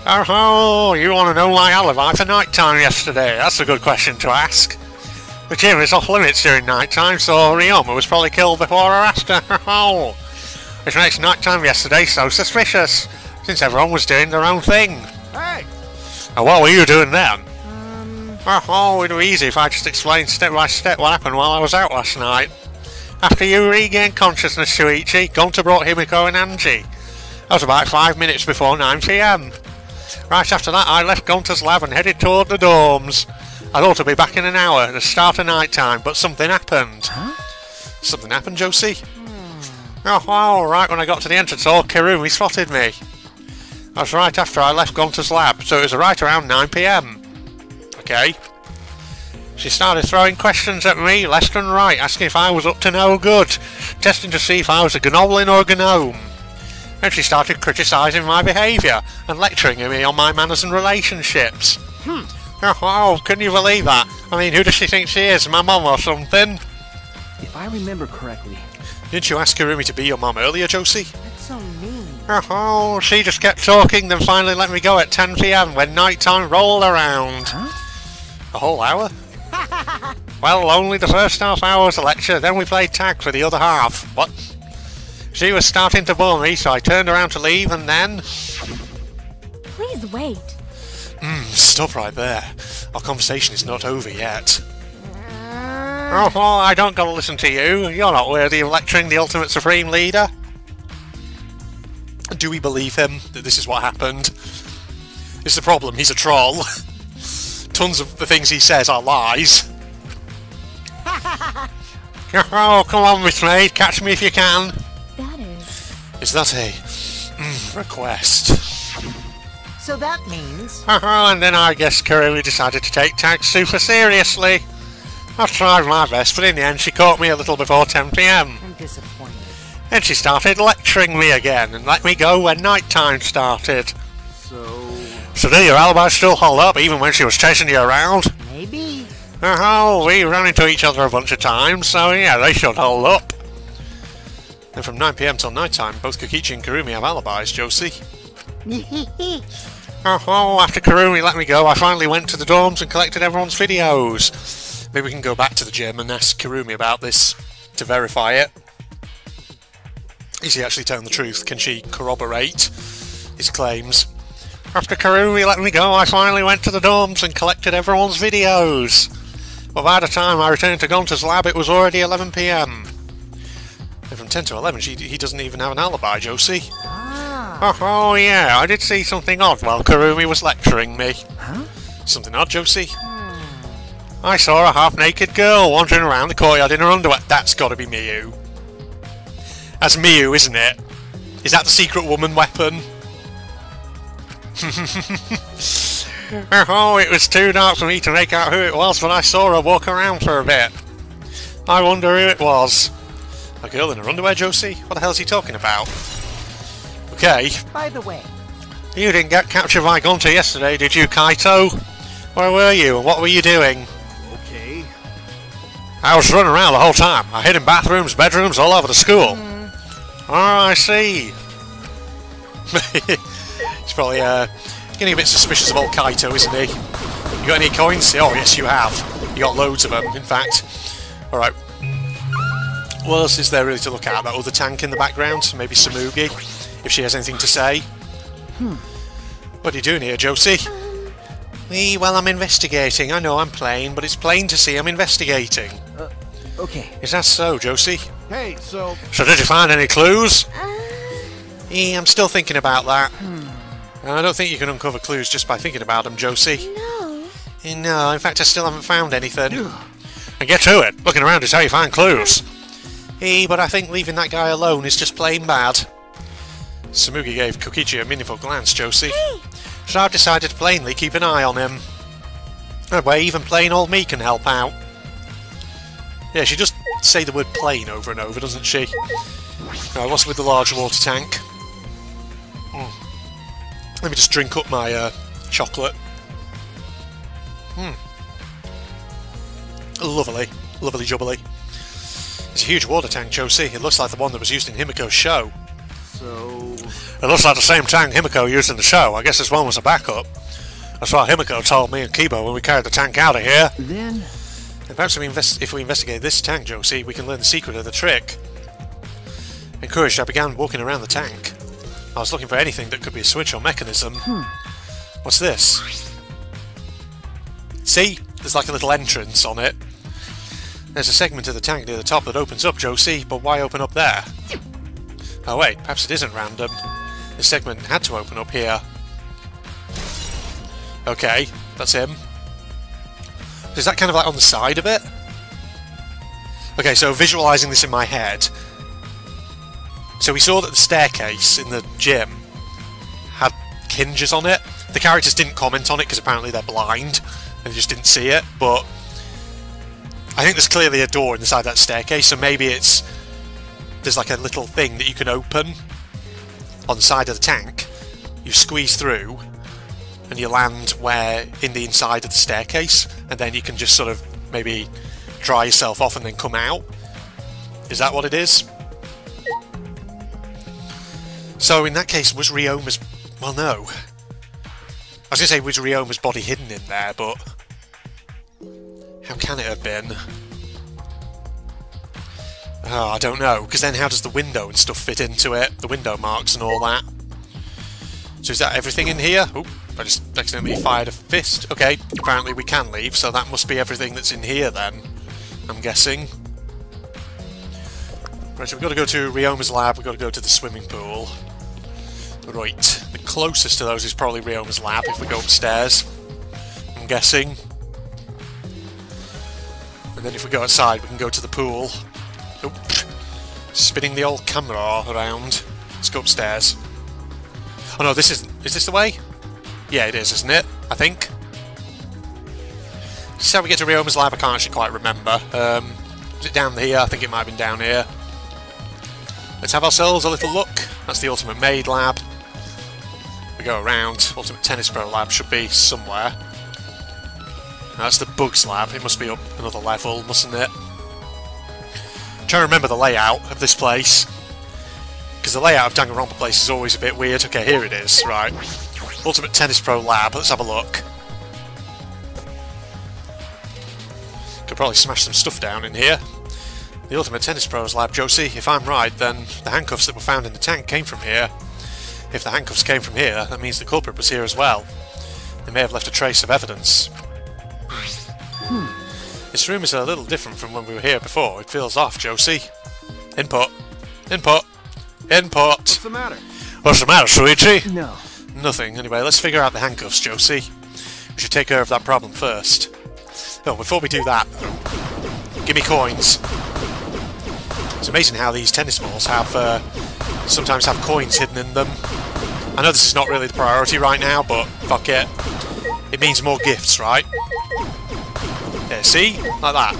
Oh, you want to know my alibi for night time yesterday? That's a good question to ask. The gym is off limits during night time, so Ryoma was probably killed before or after. Oh, which makes night time yesterday so suspicious, since everyone was doing their own thing. Hey! And what were you doing then? Oh, it'd be easy if I just explained step by step what happened while I was out last night. After you regained consciousness, Shuichi, Gunter brought Himiko and Angie. That was about 5 minutes before 9 PM. Right after that, I left Gunter's lab and headed toward the dorms. I thought to be back in an hour at the start of night time, but something happened. Huh? Something happened, Josie? Oh, right when I got to the entrance hall, Kurumi spotted me. That was right after I left Gunter's lab, so it was right around 9 PM. Okay. She started throwing questions at me, left and right, asking if I was up to no good, testing to see if I was a gnoblin or a gnome. Then she started criticising my behaviour and lecturing me on my manners and relationships. Oh, can you believe that? I mean, who does she think she is? My mum or something? If I remember correctly... Didn't you ask Kurumi to be your mum earlier, Josie? That's so mean. Oh, she just kept talking, then finally let me go at 10 PM when night time rolled around. Huh? A whole hour? Well, only the first half hour was a lecture, then we played tag for the other half. What? She was starting to bore me, so I turned around to leave, and then... Please wait. Stop right there. Our conversation is not over yet. Oh, I don't gotta listen to you. You're not worthy of lecturing the Ultimate Supreme Leader. Do we believe him that this is what happened? It's the problem, he's a troll. Tons of the things he says are lies. Oh, come on, Miss Maid, catch me if you can. That is... Is that a request? So that means... And then I guess Kurumi decided to take tag super seriously. I tried my best, but in the end she caught me a little before 10 PM. I'm disappointed. Then she started lecturing me again and let me go when night time started. So do your alibi still hold up even when she was chasing you around? Maybe. Oh, we ran into each other a bunch of times, so yeah, they should hold up. And from 9 PM till night time, both Kokichi and Kurumi have alibis, Josie. Oh, after Kurumi let me go, I finally went to the dorms and collected everyone's videos. Maybe we can go back to the gym and ask Kurumi about this to verify it. Is he actually telling the truth? Can she corroborate his claims? After Kurumi let me go, I finally went to the dorms and collected everyone's videos. But by the time I returned to Gunter's lab, it was already 11 PM. And from 10 to 11, he doesn't even have an alibi, Josie. Oh, yeah, I did see something odd while Kurumi was lecturing me. Huh? Something odd, Josie? I saw a half-naked girl wandering around the courtyard in her underwear. That's gotta be Miyu. That's Miyu, isn't it? Is that the secret woman weapon? Oh, it was too dark for me to make out who it was, but I saw her walk around for a bit. I wonder who it was. A girl in her underwear, Josie? What the hell is he talking about? Okay. By the way, You didn't get captured by Gunter yesterday, did you, Kaito? Where were you, and what were you doing? Okay, I was running around the whole time. I hid in bathrooms, bedrooms, all over the school. Oh, I see. He's probably getting a bit suspicious of old Kaito, isn't he? You got any coins? Oh, yes, you have. You got loads of them, in fact. Alright. What else is there really to look at? That other tank in the background? Maybe Samugi, if she has anything to say. What are you doing here, Josie? Well, I'm investigating. I know I'm plain, but it's plain to see I'm investigating. Okay. Is that so, Josie? Hey, so Did you find any clues? I'm still thinking about that. I don't think you can uncover clues just by thinking about them, Josie. No. No, in fact I still haven't found anything. And get to it. Looking around is how you find clues. But I think leaving that guy alone is just plain bad. Samugi gave Kokichi a meaningful glance, Josie. So I've decided to plainly keep an eye on him. That way even plain old me can help out. Yeah, she just say the word plain over and over, doesn't she? Right, what's with the large water tank? Let me just drink up my chocolate. Lovely. Lovely jubbly. It's a huge water tank, Josie. It looks like the one that was used in Himiko's show. So... It looks like the same tank Himiko used in the show. I guess this one was a backup. That's what Himiko told me and Kibo when we carried the tank out of here. Then... And perhaps if we investigate this tank, Josie, we can learn the secret of the trick. Encouraged, I began walking around the tank. I was looking for anything that could be a switch or mechanism. What's this? See? There's like a little entrance on it. There's a segment of the tank near the top that opens up, Josie, but why open up there? Oh wait, perhaps it isn't random. This segment had to open up here. Okay, that's him. Is that kind of like on the side of it? Okay, so visualising this in my head. So we saw that the staircase in the gym had hinges on it. The characters didn't comment on it because apparently they're blind and they just didn't see it, but I think there's clearly a door inside that staircase, so maybe there's like a little thing that you can open on the side of the tank. You squeeze through and you land where in the inside of the staircase, and then you can just sort of maybe dry yourself off and then come out. Is that what it is? So in that case, was Ryoma's... well, no. I was going to say, was Ryoma's body hidden in there, but... how can it have been? Oh, I don't know, because then how does the window and stuff fit into it? The window marks and all that. So is that everything in here? Oop, I just accidentally fired a fist. Okay, apparently we can leave, so that must be everything that's in here then, I'm guessing. Right, so we've got to go to Ryoma's lab, we've got to go to the swimming pool. Right, the closest to those is probably Ryoma's lab if we go upstairs, I'm guessing. And then if we go outside, we can go to the pool. Oop, spinning the old camera around. Let's go upstairs. Oh no, this isn't. Is this the way? Yeah, it is, isn't it? I think. This is how we get to Ryoma's lab. I can't actually quite remember. Was it down here? I think it might have been down here. Let's have ourselves a little look. That's the Ultimate Maid lab. We go around. Ultimate Tennis Pro lab should be somewhere. That's the Bugs lab. It must be up another level, mustn't it? I'm trying to remember the layout of this place. Because the layout of Danganronpa place is always a bit weird. Okay, here it is. Right. Ultimate Tennis Pro lab. Let's have a look. Could probably smash some stuff down in here. The Ultimate Tennis Pro's lab, Josie. If I'm right, then the handcuffs that were found in the tank came from here. If the handcuffs came from here, that means the culprit was here as well. They may have left a trace of evidence. This room is a little different from when we were here before. It feels off, Josie. Input. Input. Input. What's the matter? What's the matter, Shuichi? No. Nothing. Anyway, let's figure out the handcuffs, Josie. We should take care of that problem first. Oh, before we do that, give me coins. It's amazing how these tennis balls have sometimes have coins hidden in them. I know this is not really the priority right now, but fuck it. It means more gifts, right? Yeah, see? Like that.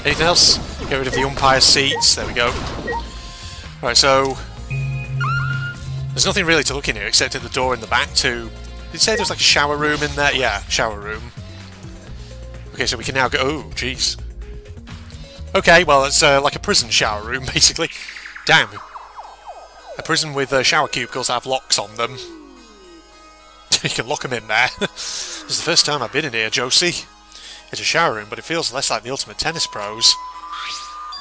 Anything else? Get rid of the umpire seats. There we go. Right, so... there's nothing really to look in here except at the door in the back to... did it say there was like a shower room in there? Yeah, shower room. Okay, so we can now go... Oh, jeez. Okay, well, it's like a prison shower room, basically. Damn. A prison with shower cubicles that have locks on them. You can lock them in there. This is the first time I've been in here, Josie. It's a shower room, but it feels less like the Ultimate Tennis Pros.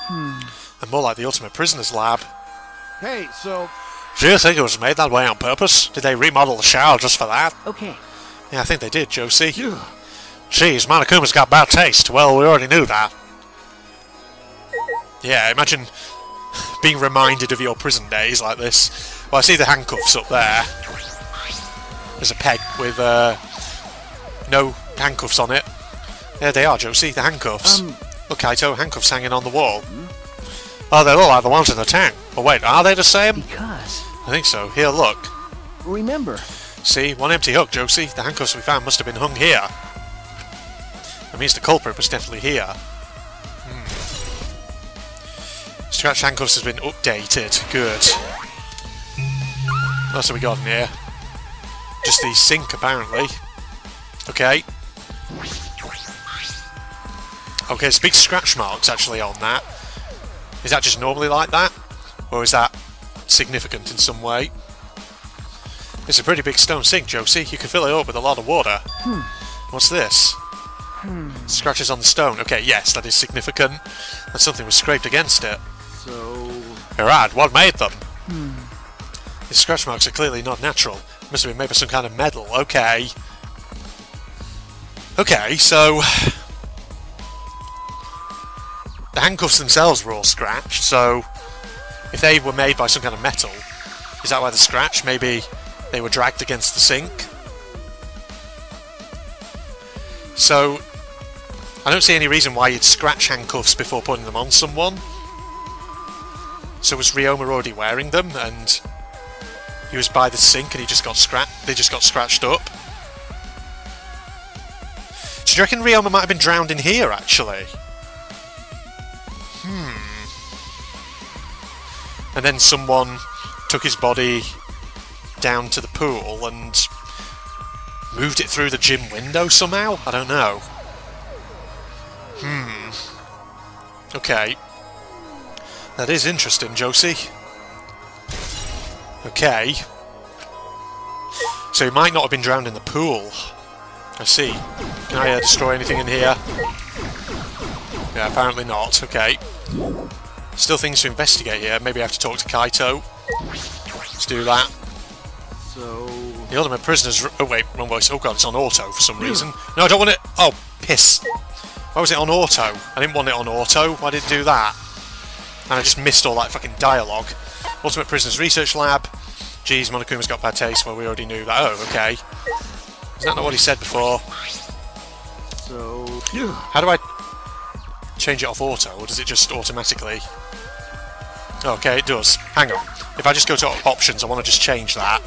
And more like the Ultimate Prisoner's Lab. Hey, so... Do you think it was made that way on purpose? Did they remodel the shower just for that? Okay. Yeah, I think they did, Josie. Jeez, Monokuma's got bad taste. Well, we already knew that. Yeah, imagine being reminded of your prison days like this. Well, I see the handcuffs up there. There's a peg with no handcuffs on it. There they are, Josie, the handcuffs. Look, Kaito, handcuffs hanging on the wall. Oh, they look like the ones in the tank. Oh, wait, are they the same? Because... I think so. Here, look. Remember. See, one empty hook, Josie. The handcuffs we found must have been hung here. That means the culprit was definitely here. Scratch handcuffs has been updated. Good. What else have we got in here? Just the sink, apparently. Okay. Okay, there's big scratch marks actually on that. Is that just normally like that? Or is that significant in some way? It's a pretty big stone sink, Josie. You can fill it up with a lot of water. What's this? Scratches on the stone. Okay, yes, that is significant. That something was scraped against it. So... Alright, what made them? These scratch marks are clearly not natural. Must have been made of some kind of metal. Okay. Okay, so... The handcuffs themselves were all scratched, so... If they were made by some kind of metal, is that why they're scratched? Maybe they were dragged against the sink? So... I don't see any reason why you'd scratch handcuffs before putting them on someone. So was Ryoma already wearing them, and he was by the sink and he just got they just got scratched up? So do you reckon Ryoma might have been drowned in here, actually? And then someone took his body down to the pool and moved it through the gym window somehow? I don't know. Okay. That is interesting, Josie. Okay. So he might not have been drowned in the pool. I see. Can I destroy anything in here? Yeah, apparently not. Okay. Still things to investigate here. Maybe I have to talk to Kaito. Let's do that. So... The Ultimate Prisoner's... Oh, wait, wrong voice. Oh, God, it's on auto for some reason. No, I don't want it... Oh, piss. Why was it on auto? I didn't want it on auto. Why did it do that? And I just missed all that fucking dialogue. Ultimate Prisoner's Research Lab. Jeez, Monokuma's got bad taste. Well, we already knew that. Oh, okay. Is that not what he said before? So... How do I change it off auto, or does it just automatically... Okay, it does. Hang on. If I just go to options, I want to just change that.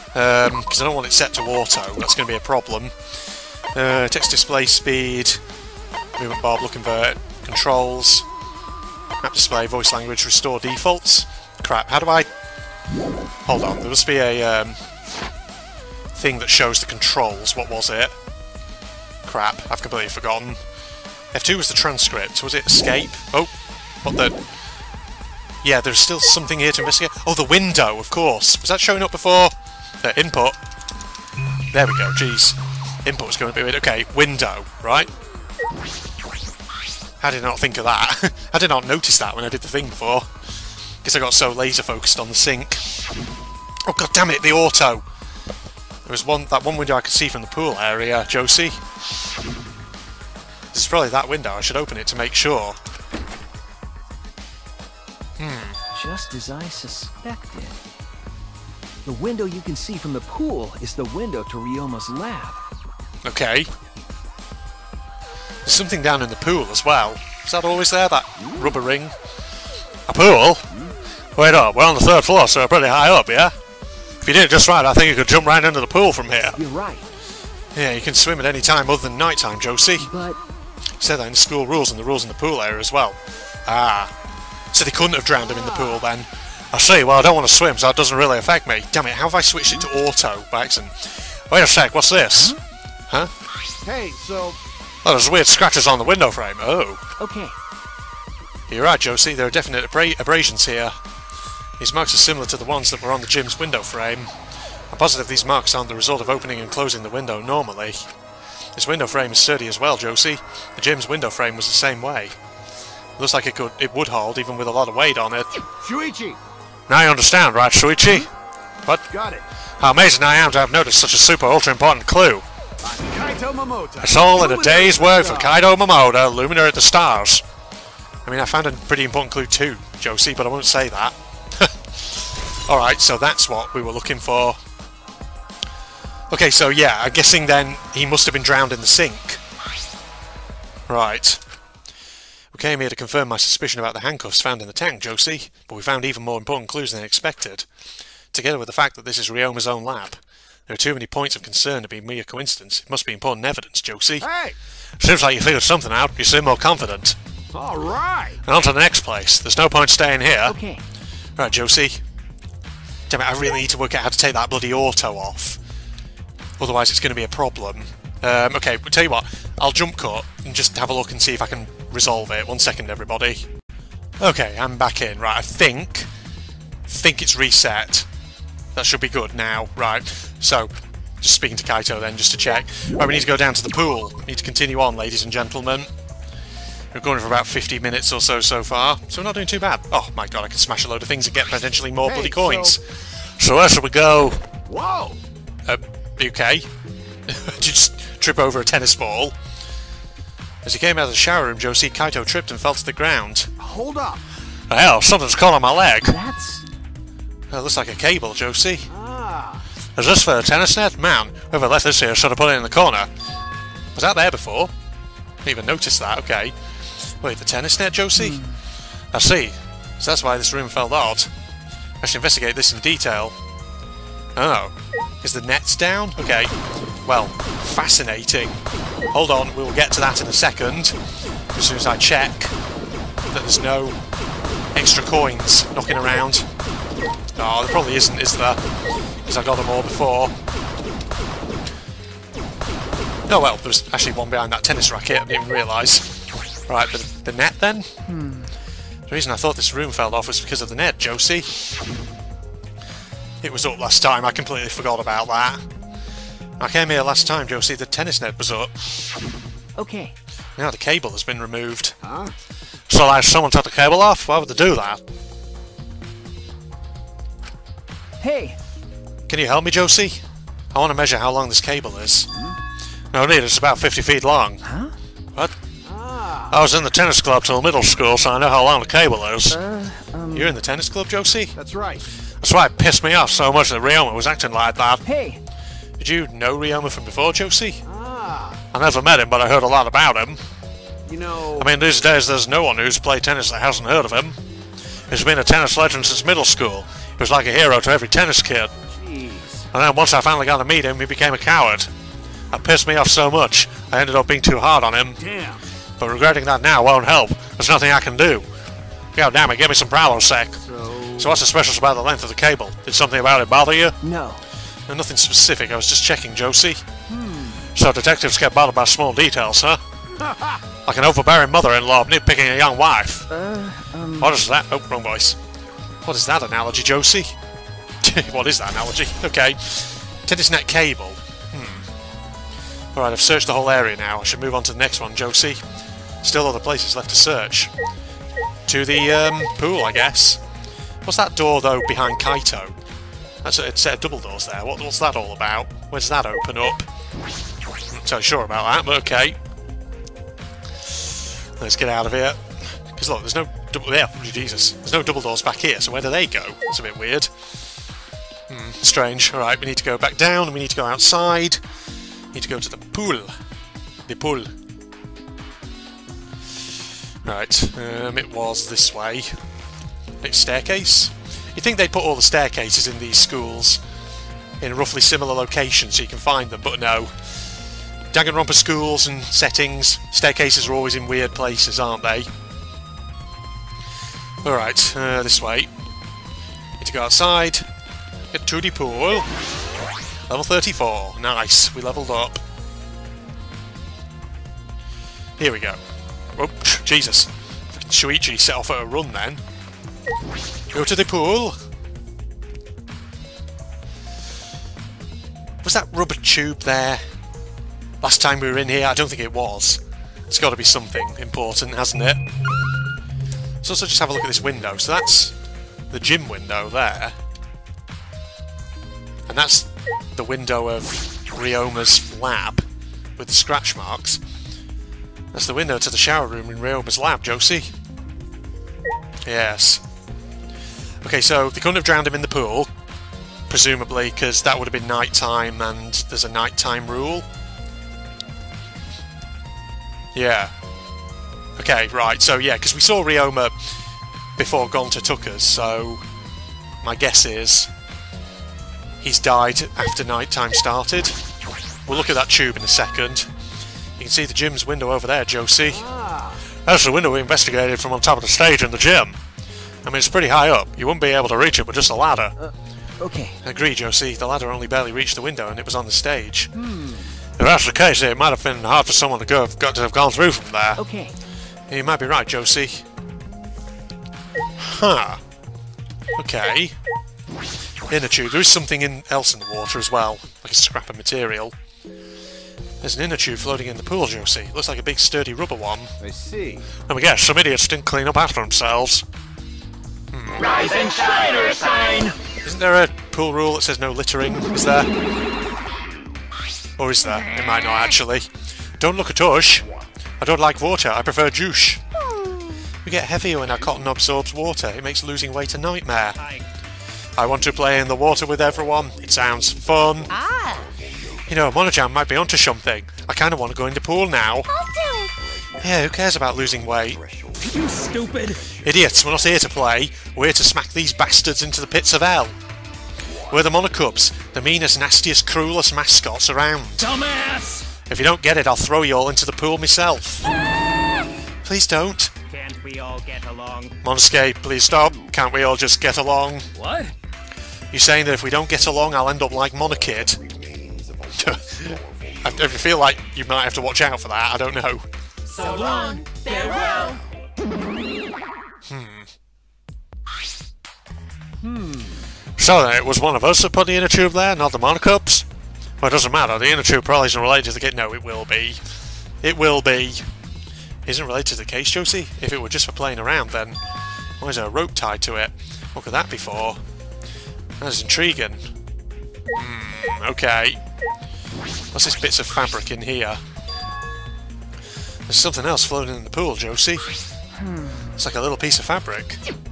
Because I don't want it set to auto. That's going to be a problem. Text display speed. Movement bar, block convert. Controls. Map display, voice language, restore defaults. Crap, how do I... Hold on, there must be a thing that shows the controls. What was it? Crap, I've completely forgotten. F2 was the transcript. Was it escape? Oh, what the... Yeah, there's still something here to investigate. Oh, the window, of course. Was that showing up before? Input. There we go, jeez. Input was going a bit weird. Okay, window, right? How did I not think of that? I did not notice that when I did the thing before. Guess I got so laser focused on the sink. Oh, god damn it, the auto! There was that one window I could see from the pool area, Josie. This is probably that window. I should open it to make sure. Just as I suspected. The window you can see from the pool is the window to Ryoma's lab. Okay. There's something down in the pool as well. Is that always there, that rubber ring? A pool? Wait up, we're on the 3rd floor, so we're pretty high up, yeah? If you did it just right, I think you could jump right into the pool from here. You're right. Yeah, you can swim at any time other than night time, Josie. But... Said that in the school rules and the rules in the pool area as well. Ah. So they couldn't have drowned him in the pool then. I see, well I don't want to swim, so that doesn't really affect me. Damn it, how have I switched it to auto by accident? Wait a sec, what's this? Huh? Hey, so... Oh, there's weird scratches on the window frame. Oh. Okay. You're right, Josie. There are definite abrasions here. These marks are similar to the ones that were on the gym's window frame. I'm positive these marks aren't the result of opening and closing the window normally. This window frame is sturdy as well, Josie. The gym's window frame was the same way. Looks like it would hold, even with a lot of weight on it. Shuichi! Now you understand, right, Shuichi? What? Got it. How amazing I am to have noticed such a super ultra important clue. Kaito Momota. It's all in a day's work for Kaido Momoda, Luminary at the Stars. I mean, I found a pretty important clue too, Josie, but I won't say that. Alright, so that's what we were looking for. Okay, so yeah, I'm guessing then he must have been drowned in the sink. Right. We came here to confirm my suspicion about the handcuffs found in the tank, Josie, but we found even more important clues than I expected. Together with the fact that this is Ryoma's own lab. There are too many points of concern to be mere coincidence. It must be important evidence, Josie. Hey! Seems like you figured something out. You seem more confident. All right. And on to the next place. There's no point staying here. Okay. Right, Josie. Damn it, I really need to work out how to take that bloody auto off. Otherwise it's going to be a problem. Okay, we'll tell you what. I'll jump cut and just have a look and see if I can resolve it. 1 second, everybody. Okay, I'm back in. Right, I think it's reset. That should be good now. Right, so just speaking to Kaito then, just to check. Right, we need to go down to the pool. We need to continue on, ladies and gentlemen. We're going for about 50 minutes or so far, so we're not doing too bad. Oh my god, I can smash a load of things and get potentially more bloody coins. So where should we go? Whoa! Okay. Did you just trip over a tennis ball? As he came out of the shower room, Josie, Kaito tripped and fell to the ground. Hold up. Hell, something's caught on my leg. That's... Oh, it looks like a cable, Josie. Ah. Is this for a tennis net? Man, whoever left this here should have put it in the corner. Was that there before? Didn't even notice that, okay. Wait, the tennis net, Josie? I see. So that's why this room felt odd. I should investigate this in detail. Oh. Is the nets down? Okay. Well, fascinating. Hold on, we will get to that in a second. As soon as I check that there's no extra coins knocking around. Oh, there probably isn't, is there? Because I got them all before. Oh well, there was actually one behind that tennis racket, I didn't even realise. Right, the net then? The reason I thought this room fell off was because of the net, Josie. It was up last time, I completely forgot about that. I came here last time, Josie, the tennis net was up. Okay. Now the cable has been removed. Huh? So like someone took the cable off? Why would they do that? Hey! Can you help me, Josie? I want to measure how long this cable is. No need, it's about 50 feet long. Huh? What? I was in the tennis club till middle school, so I know how long the cable is. You're in the tennis club, Josie? That's right. That's why it pissed me off so much that Ryoma was acting like that. Hey! Did you know Ryoma from before, Josie? Ah. I never met him, but I heard a lot about him. You know... I mean, these days there's no one who's played tennis that hasn't heard of him. He's been a tennis legend since middle school. He was like a hero to every tennis kid. Jeez. And then once I finally got to meet him, he became a coward. That pissed me off so much, I ended up being too hard on him. Damn. But regretting that now won't help. There's nothing I can do. God damn it, give me some Prilosec. So what's so special about the length of the cable? Did something about it bother you? No. No, nothing specific, I was just checking, Josie. So detectives get bothered by small details, huh? Like an overbearing mother-in-law nitpicking a young wife. What is that? Oh, wrong voice. What is that analogy, Josie? What is that analogy? Okay. Tennis net cable. Alright, I've searched the whole area now. I should move on to the next one, Josie. Still other places left to search. To the, pool, I guess. What's that door, though, behind Kaito? That's a set of double doors there. What's that all about? Where does that open up? I'm not so sure about that, but okay. Let's get out of here. Because look, there's no double... Yeah, Jesus. There's no double doors back here, so where do they go? It's a bit weird. Strange. Alright, we need to go back down, and we need to go outside. We need to go to the pool. The pool. Right, it was this way. Next staircase. You'd think they'd put all the staircases in these schools in roughly similar locations so you can find them, but no. Danganronpa schools and settings, staircases are always in weird places, aren't they? Alright, this way. Need to go outside. Get to the pool. Level 34. Nice, we leveled up. Here we go. Oh, Jesus. Shuichi set off at a run then. Go to the pool. Was that rubber tube there? Last time we were in here? I don't think it was. It's got to be something important, hasn't it? Let's also just have a look at this window. So that's the gym window there. And that's the window of Ryoma's lab with the scratch marks. That's the window to the shower room in Ryoma's lab, Josie. Yes. Okay, so they couldn't have drowned him in the pool, presumably, because that would have been night time and there's a nighttime rule. Yeah. Okay, right, so yeah, because we saw Ryoma before Gonta took us, so my guess is he's died after nighttime started. We'll look at that tube in a second. You can see the gym's window over there, Josie. That's the window we investigated from on top of the stage in the gym. I mean, it's pretty high up. You wouldn't be able to reach it with just a ladder. Okay. I agree, Josie. The ladder only barely reached the window and it was on the stage. If that's the case, it might have been hard for someone to have gone through from there. Okay. Yeah, you might be right, Josie. Huh. Okay. Inner tube. There is something else in the water as well, like a scrap of material. There's an inner tube floating in the pool, Josie. Looks like a big sturdy rubber one. I see. Let me guess, some idiots didn't clean up after themselves. Rise and shine or sign! Isn't there a pool rule that says no littering? Is there? Or is there? It might not actually. Don't look at us. I don't like water, I prefer juice. We get heavier when our cotton absorbs water. It makes losing weight a nightmare. I want to play in the water with everyone. It sounds fun. You know, Monojam might be onto something. I kind of want to go in the pool now. I'll do it. Yeah, who cares about losing weight? You stupid! Idiots, we're not here to play. We're here to smack these bastards into the pits of hell. We're the Monocubs, the meanest, nastiest, cruelest mascots around. Dumbass! If you don't get it, I'll throw you all into the pool myself. Please don't. Can't we all get along? Monoscape, please stop. Can't we all just get along? What? You're saying that if we don't get along, I'll end up like Monokid? I feel like you might have to watch out for that, I don't know. So long, farewell! So then, it was one of us that put the inner tube there, not the Monocubs? Well, it doesn't matter, the inner tube probably isn't related to the kid. No, it will be. It will be. Isn't related to the case, Josie? If it were just for playing around, then why is there a rope tied to it? What could that be for? That's intriguing. Okay. What's this bits of fabric in here? There's something else floating in the pool, Josie. It's like a little piece of fabric.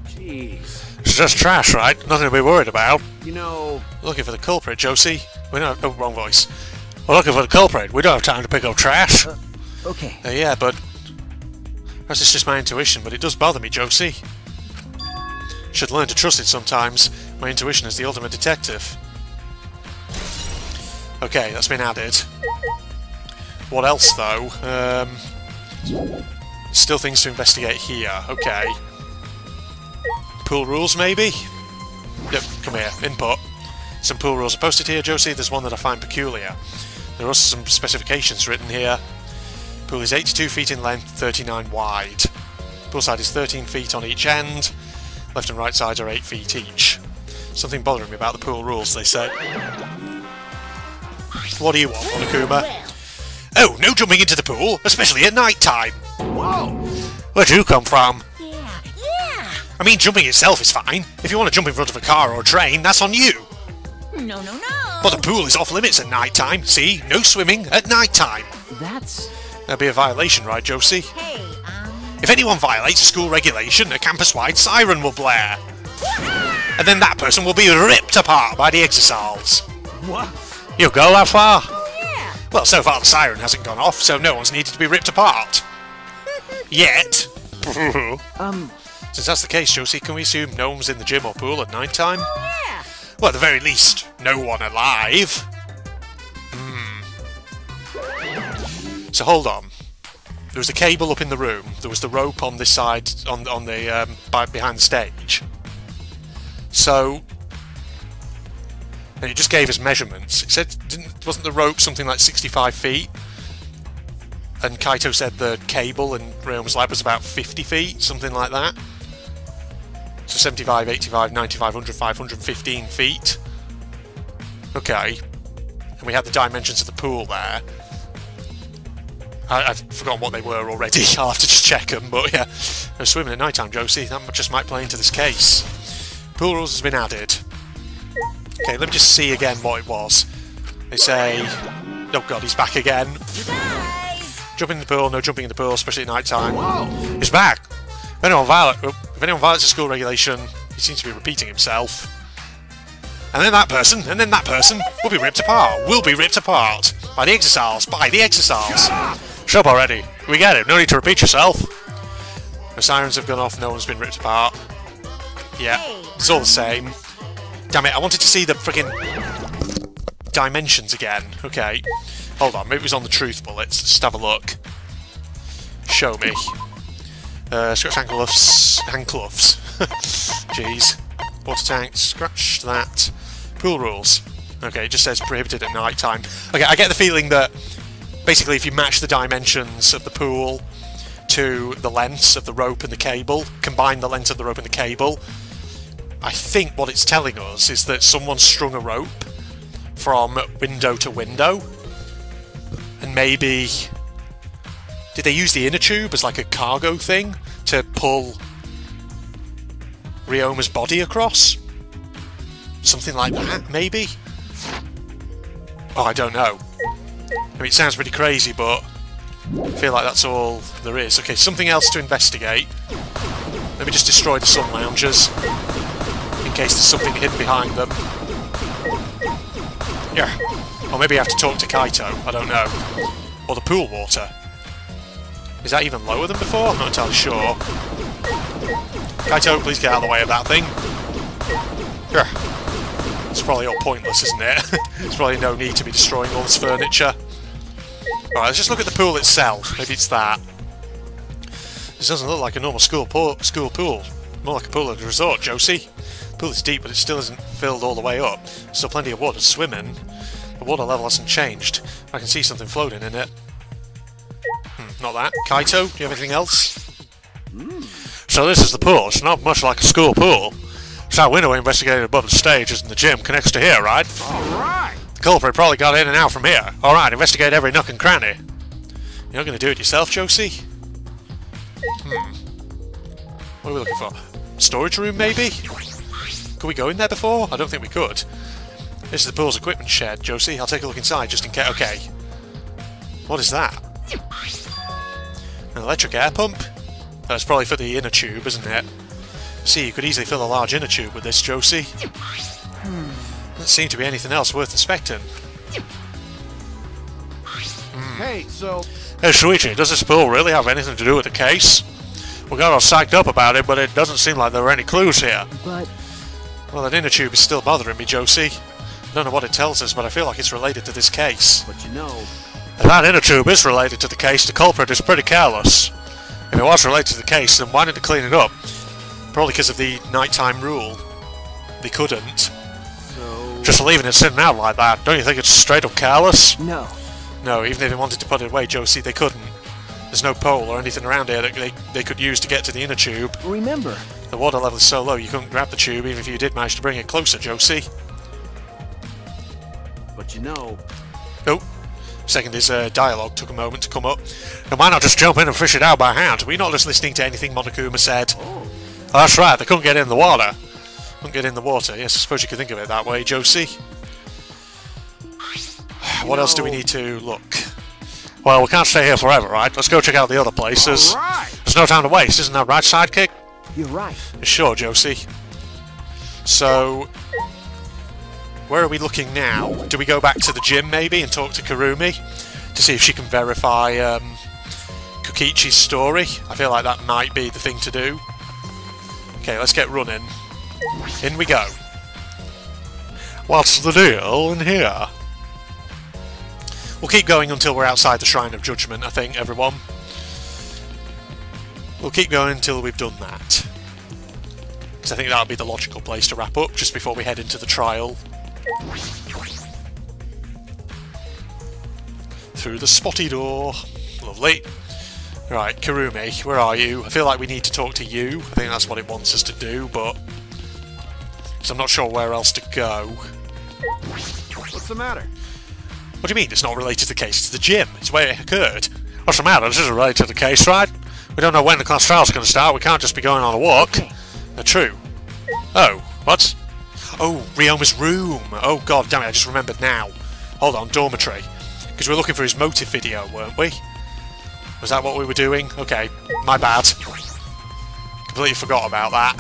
Jeez. It's just trash, right? Nothing to be worried about. You know... Looking for the culprit, Josie. We don't... Oh, wrong voice. We're looking for the culprit. We don't have time to pick up trash. Okay. Yeah, but... Perhaps it's just my intuition, but it does bother me, Josie. Should learn to trust it sometimes. My intuition is the ultimate detective. Okay, that's been added. What else, though? Still things to investigate here. Okay. Pool rules, maybe? Yep, come here. Input. Some pool rules are posted here, Josie. There's one that I find peculiar. There are also some specifications written here. Pool is 82 feet in length, 39 wide. Pool side is 13 feet on each end. Left and right sides are 8 feet each. Something bothering me about the pool rules, they say. What do you want, Monokuma? Oh, no jumping into the pool, especially at night time. Whoa! Where'd you come from? Yeah. I mean, jumping itself is fine. If you want to jump in front of a car or a train, that's on you. No. But the pool is off limits at night time. See? No swimming at night time. That's... That'd be a violation, right, Josie? Hey, If anyone violates a school regulation, a campus-wide siren will blare. And then that person will be ripped apart by the exercises. What? You go that far? yeah. Well, so far the siren hasn't gone off, so no one's needed to be ripped apart. Yet. Since that's the case, Josie, can we assume no one's in the gym or pool at night time? Yeah. Well, at the very least, no one alive. So hold on. There was a cable up in the room. There was the rope on this side, on the behind the stage. So, and it just gave us measurements. It said, wasn't the rope something like 65 feet? and Kaito said the cable in Ryoma's lab was about 50 feet, something like that. So 75, 85, 95, 100, 515 feet. Okay. And we had the dimensions of the pool there. I've forgotten what they were already. I'll have to just check them, but yeah. No swimming at night time, Josie. That just might play into this case. Pool rules has been added. Okay, let me just see again what it was. They say... Oh god, he's back again. Jumping in the pool, no jumping in the pool, especially at night time. He's back! If anyone violates a school regulation, he seems to be repeating himself. And then that person, will be ripped apart. Will be ripped apart. By the Exisals, Shut up already. We get it, no need to repeat yourself. The sirens have gone off, no one's been ripped apart. Yeah, it's all the same. Damn it, I wanted to see the friggin' dimensions again. Okay. Hold on, maybe it was on the truth bullets. Let's just have a look. Show me. Scratch hand gloves. Jeez. Water tank, scratch that. Pool rules. Okay, it just says prohibited at night time. Okay, I get the feeling that basically if you match the dimensions of the pool to the lengths of the rope and the cable, combine the length of the rope and the cable, I think what it's telling us is that someone strung a rope from window to window, and maybe... Did they use the inner tube as like a cargo thing to pull Ryoma's body across? Something like that, maybe? Oh, I don't know. I mean, it sounds pretty crazy, but I feel like that's all there is. Okay, something else to investigate. Let me just destroy the sun loungers, in case there's something hidden behind them. Yeah. Or maybe I have to talk to Kaito, I don't know. Or the pool water. Is that even lower than before? I'm not entirely sure. Kaito, please get out of the way of that thing. Yeah. It's probably all pointless, isn't it? There's probably no need to be destroying all this furniture. Alright, let's just look at the pool itself. Maybe it's that. This doesn't look like a normal school pool. More like a pool at a resort, Josie. The pool is deep, but it still isn't filled all the way up. Still plenty of water to swim in. The water level hasn't changed. I can see something floating in it. Not that. Kaito, do you have anything else? So this is the pool. It's not much like a school pool. It's that window we investigated above the stage is in the gym connects to here, right? Alright! The culprit probably got in and out from here. Alright, investigate every nook and cranny. You're not going to do it yourself, Josie? What are we looking for? Storage room, maybe? Could we go in there before? I don't think we could. This is the pool's equipment shed, Josie. I'll take a look inside just in case. Okay. What is that? An electric air pump? That's probably for the inner tube, isn't it? See, you could easily fill a large inner tube with this, Josie. Doesn't seem to be anything else worth inspecting. Hey, so... Hey, Shuichi, does this pool really have anything to do with the case? We got all psyched up about it, but it doesn't seem like there were any clues here. But... Well, that inner tube is still bothering me, Josie. I don't know what it tells us, but I feel like it's related to this case. But you know... If that inner tube is related to the case, the culprit is pretty careless. If it was related to the case, then why didn't they clean it up? Probably because of the nighttime rule. They couldn't. So... Just leaving it sitting out like that, don't you think it's straight up careless? No. No, even if they wanted to put it away, Josie, they couldn't. There's no pole or anything around here that they could use to get to the inner tube. Remember... The water level is so low you couldn't grab the tube even if you did manage to bring it closer, Josie. But you know... Oh. Second, his dialogue took a moment to come up. And why not just jump in and fish it out by hand? Were you not just listening to anything Monokuma said? Oh, that's right, they couldn't get in the water. Couldn't get in the water. Yes, I suppose you could think of it that way, Josie. What else do we need to look? Well, we can't stay here forever, right? Let's go check out the other places. Alright! There's no time to waste, isn't that right, sidekick? You're right. Sure, Josie. So... Where are we looking now? Do we go back to the gym, maybe, and talk to Kurumi? To see if she can verify Kokichi's story? I feel like that might be the thing to do. Okay, let's get running. In we go. What's the deal in here? We'll keep going until we're outside the Shrine of Judgment, I think, everyone. We'll keep going until we've done that. Because I think that'll be the logical place to wrap up, just before we head into the trial. Through the spotty door. Lovely. Right, Kurumi, where are you? I feel like we need to talk to you. I think that's what it wants us to do, but... because I'm not sure where else to go. What's the matter? What do you mean it's not related to the case? It's the gym. It's where it occurred. What's the matter? This isn't related to the case, right? We don't know when the class trial's going to start. We can't just be going on a walk. Okay. True. Oh, what? Oh, Ryoma's room. Oh god damn it, I just remembered now. Hold on, dormitory. Because we were looking for his motive video, weren't we? Was that what we were doing? Okay, my bad. Completely forgot about that.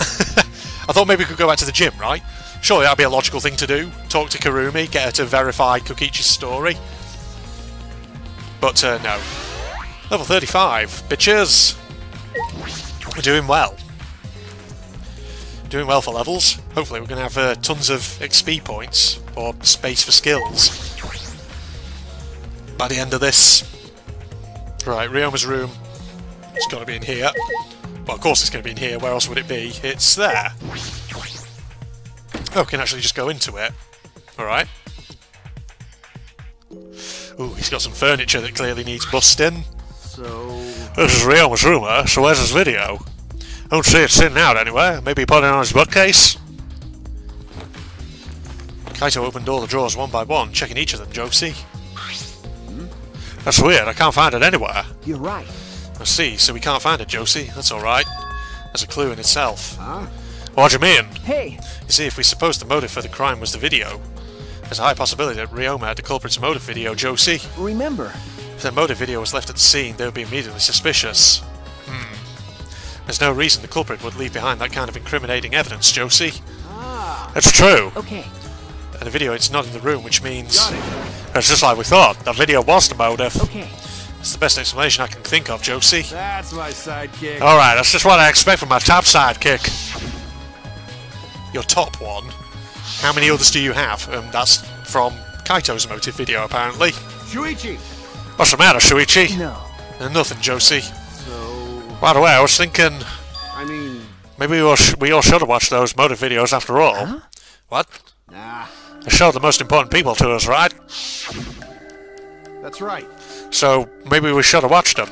I thought maybe we could go back to the gym, right? Surely that'd be a logical thing to do. Talk to Kurumi, get her to verify Kokichi's story. But no. Level 35, bitches! We're doing well. Doing well for levels. Hopefully we're going to have tons of XP points, or space for skills, by the end of this. Right, Ryoma's room. It's got to be in here. Well, of course it's going to be in here. Where else would it be? It's there. Oh, we can actually just go into it. Alright. Ooh, he's got some furniture that clearly needs busting. So... This is Ryoma's room, so where's his video? I don't see it sitting out anywhere. Maybe he put it on his bookcase? Kaito opened all the drawers one by one, checking each of them, Josie. That's weird, I can't find it anywhere. You're right. I see, so we can't find it, Josie. That's alright. That's a clue in itself. Huh? What do you mean? Hey, You see, if we suppose the motive for the crime was the video, there's a high possibility that Ryoma had the culprit's motive video, Josie. remember. If the motive video was left at the scene, they would be immediately suspicious. There's no reason the culprit would leave behind that kind of incriminating evidence, Josie. Ah. It's true. Okay. And the video, it's not in the room, which means... Got it. It's just like we thought. The video was the motive. Okay. It's the best explanation I can think of, Josie. That's my sidekick. Alright, that's just what I expect from my top sidekick. Your top one? How many others do you have? That's from Kaito's motive video, apparently. Shuichi! What's the matter, Shuichi? No. Nothing, Josie. So... By the way, I was thinking... I mean... maybe we all should have watched those motive videos after all. Huh? What? Nah. They showed the most important people to us, right? That's right. So, maybe we should have watched them.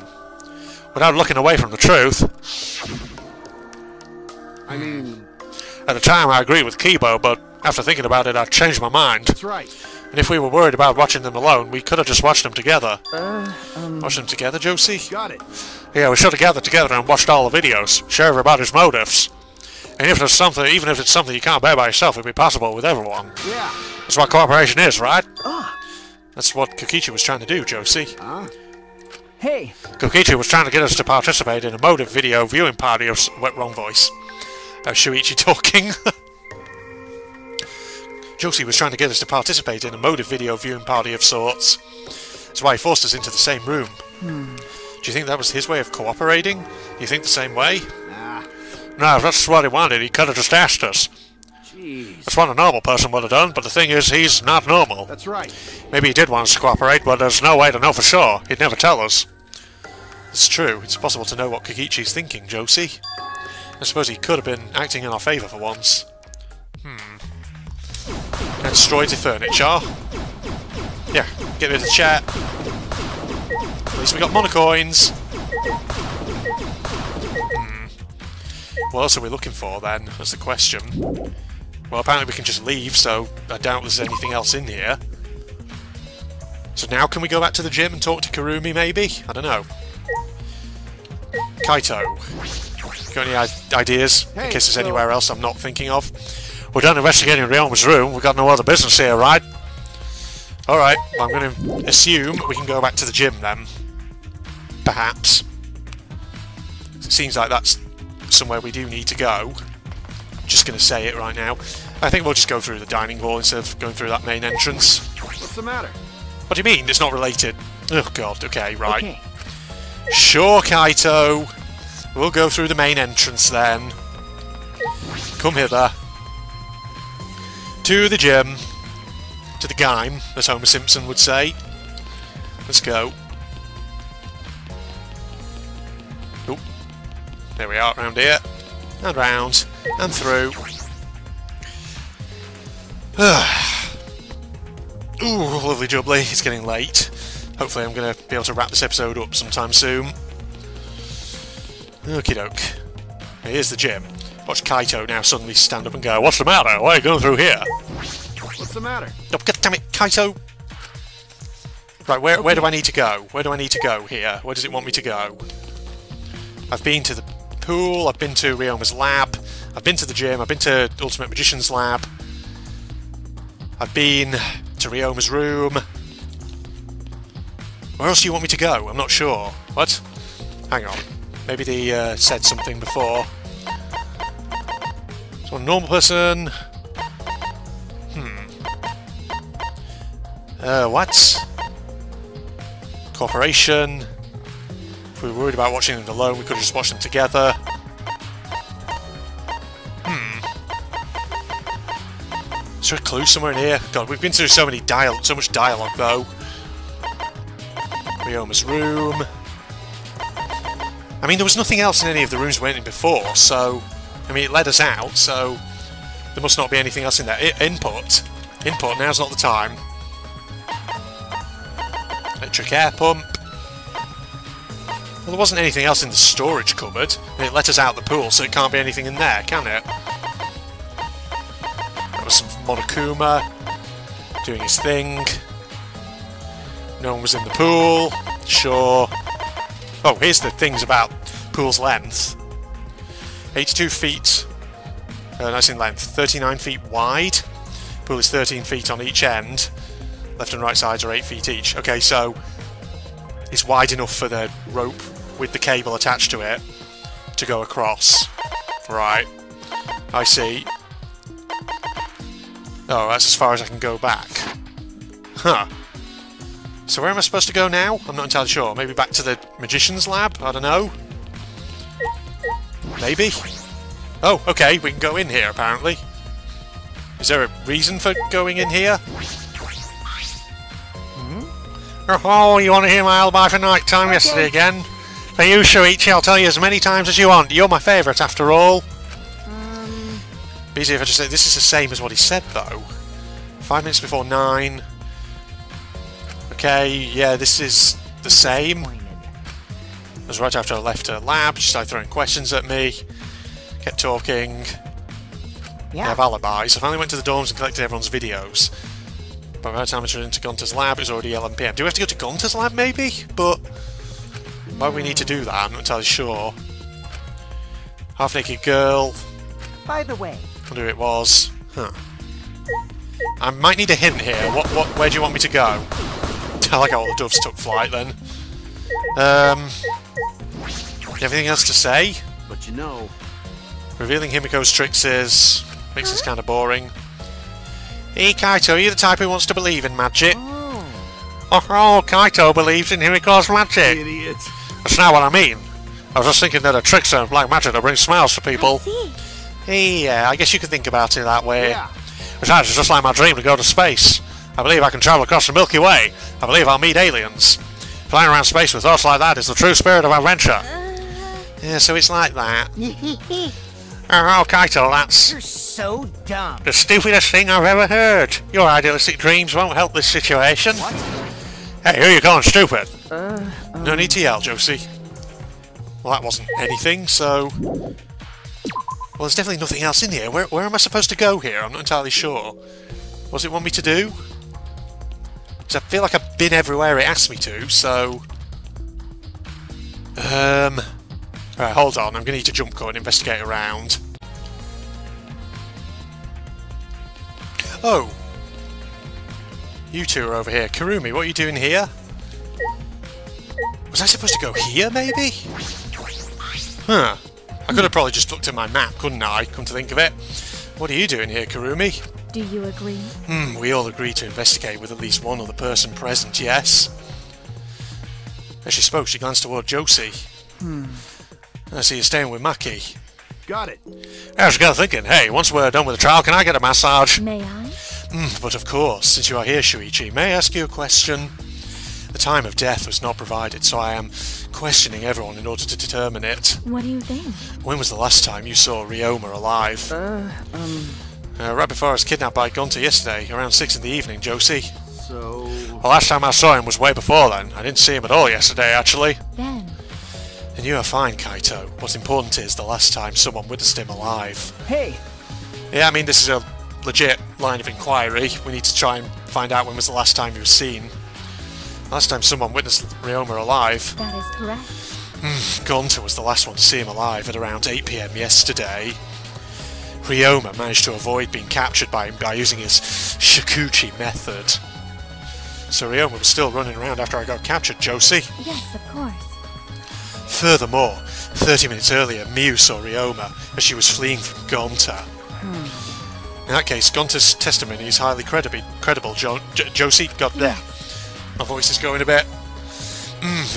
Without looking away from the truth. I mean... At the time, I agreed with Kibo, but after thinking about it, I changed my mind. That's right. And if we were worried about watching them alone, we could have just watched them together. Um, Watch them together, Josie? Got it. Yeah, we should have gathered together and watched all the videos. Share everybody's motives. And if there's something, even if it's something you can't bear by yourself, it'd be possible with everyone. Yeah. That's what cooperation is, right? Ah. That's what Kokichi was trying to do, Josie. Huh? Hey. Kokichi was trying to get us to participate in a motive video viewing party of... wrong voice. Shuichi talking. Josie was trying to get us to participate in a motive video viewing party of sorts. That's why he forced us into the same room. Do you think that was his way of cooperating? Do you think the same way? Nah. No, if that's what he wanted, he could have just asked us. Jeez. That's what a normal person would have done, but the thing is, he's not normal. That's right. Maybe he did want us to cooperate, but there's no way to know for sure. He'd never tell us. It's true, it's possible to know what Kokichi's thinking, Josie. I suppose he could have been acting in our favour for once. And destroyed the furniture. Yeah, get rid of the chair. At least we got monocoins. What else are we looking for then? That's the question. Well, apparently we can just leave, so I doubt there's anything else in here. So now can we go back to the gym and talk to Kurumi, maybe? I don't know. Kaito. Got any ideas? In Hey, case there's so- anywhere else I'm not thinking of. We're done investigating Ryoma's room. We've got no other business here, right? Alright, well, I'm going to assume we can go back to the gym then. Perhaps. It seems like that's somewhere we do need to go. Just going to say it right now. I think we'll just go through the dining hall instead of going through that main entrance. What's the matter? What do you mean? It's not related? Oh god, okay, right. Okay. Sure, Kaito. We'll go through the main entrance then. Come hither. To the gym. To the game, as Homer Simpson would say. Let's go. Oh, there we are, round here. And round. And through. Ooh, lovely jubbly. It's getting late. Hopefully I'm going to be able to wrap this episode up sometime soon. Okie doke. Here's the gym. Watch Kaito now suddenly stand up and go, "What's the matter? Why are you going through here?" What's the matter? Oh, God damn it, Kaito! Right, where do I need to go? Where do I need to go here? Where does it want me to go? I've been to the pool, I've been to Ryoma's lab, I've been to the gym, I've been to Ultimate Magician's lab, I've been to Ryoma's room. Where else do you want me to go? I'm not sure. What? Hang on. Maybe they said something before. So a normal person... what? Corporation. If we were worried about watching them alone, we could have just watched them together. Is there a clue somewhere in here? God, we've been through so much dialogue though. Ryoma's room. I mean, there was nothing else in any of the rooms we went in before, so... I mean, it led us out, so... There must not be anything else in there. Input. Input, now's not the time. Electric air pump. Well, there wasn't anything else in the storage cupboard, and it let us out the pool, so it can't be anything in there, can it? That was some Monokuma doing his thing. No one was in the pool. Sure. Oh, here's the things about pool's length. 82 feet. That's in length. 39 feet wide. Pool is 13 feet on each end. Left and right sides are 8 feet each. Okay, so it's wide enough for the rope with the cable attached to it to go across. Right. I see. Oh, that's as far as I can go back. Huh. So where am I supposed to go now? I'm not entirely sure. Maybe back to the Magician's lab? I don't know. Maybe? Oh, okay, we can go in here, apparently. Is there a reason for going in here? Oh, you want to hear my alibi for night time yesterday again? For you, Shuichi, I'll tell you as many times as you want. You're my favourite, after all. Be easier if I just say this is the same as what he said, though. 5 minutes before 9. Okay, yeah, this is the same. It was right after I left her lab. She started throwing questions at me. Kept talking. They have alibis. I finally went to the dorms and collected everyone's videos. But by the time I turned into Gunter's lab, it was already 11 PM. Do we have to go to Gunter's lab, maybe? But why do we need to do that? I'm not entirely sure. Half-naked girl. By the way. I wonder who it was. Huh. I might need a hint here. Where do you want me to go? I like how all the doves took flight then. Anything else to say? But you know... Revealing Himiko's tricks makes this kind of boring. Hey Kaito, are you the type who wants to believe in magic? Oh, Kaito believes in Himiko's magic. Idiot. That's not what I mean. I was just thinking that a trickster and black magic will bring smiles to people. Hey, yeah, I guess you could think about it that way. Yeah. Besides, it's just like my dream to go to space. I believe I can travel across the Milky Way. I believe I'll meet aliens. Flying around space with thoughts like that is the true spirit of adventure. Yeah, so it's like that. Oh, Kaito, that's You're so dumb. the stupidest thing I've ever heard. Your idealistic dreams won't help this situation. What? Hey, who are you calling stupid? No need to yell, Josie. Well, that wasn't anything, so... Well, there's definitely nothing else in here. Where am I supposed to go here? I'm not entirely sure. What does it want me to do? Because I feel like I've been everywhere it asked me to, so... Right, hold on. I'm going to need to jump cut and investigate around. Oh! You two are over here. Kurumi, what are you doing here? Was I supposed to go here, maybe? Huh. I could have probably just looked at my map, couldn't I? Come to think of it. What are you doing here, Kurumi? Do you agree? We all agree to investigate with at least one other person present, yes? As she spoke, she glanced toward Josie. I see you're staying with Maki. Got it. I was kind of thinking, hey, once we're done with the trial, can I get a massage? May I? But of course, since you are here, Shuichi, may I ask you a question? The time of death was not provided, so I am questioning everyone in order to determine it. What do you think? When was the last time you saw Ryoma alive? Right before I was kidnapped by Gunter yesterday, around 6 in the evening, Josie. So... The last time I saw him was way before then. I didn't see him at all yesterday, actually. Ben. And you are fine, Kaito. What's important is the last time someone witnessed him alive. Hey, Yeah, I mean, this is a legit line of inquiry. We need to try and find out when was the last time he was seen. Last time someone witnessed Ryoma alive. That is correct. Gonta was the last one to see him alive at around 8 PM yesterday. Ryoma managed to avoid being captured by him by using his Shikuchi method. So Ryoma was still running around after I got captured, Josie. Yes, of course. Furthermore, 30 minutes earlier, Miu saw Ryoma as she was fleeing from Gonta. In that case, Gonta's testimony is highly credible, Josie. God, there. My voice is going a bit.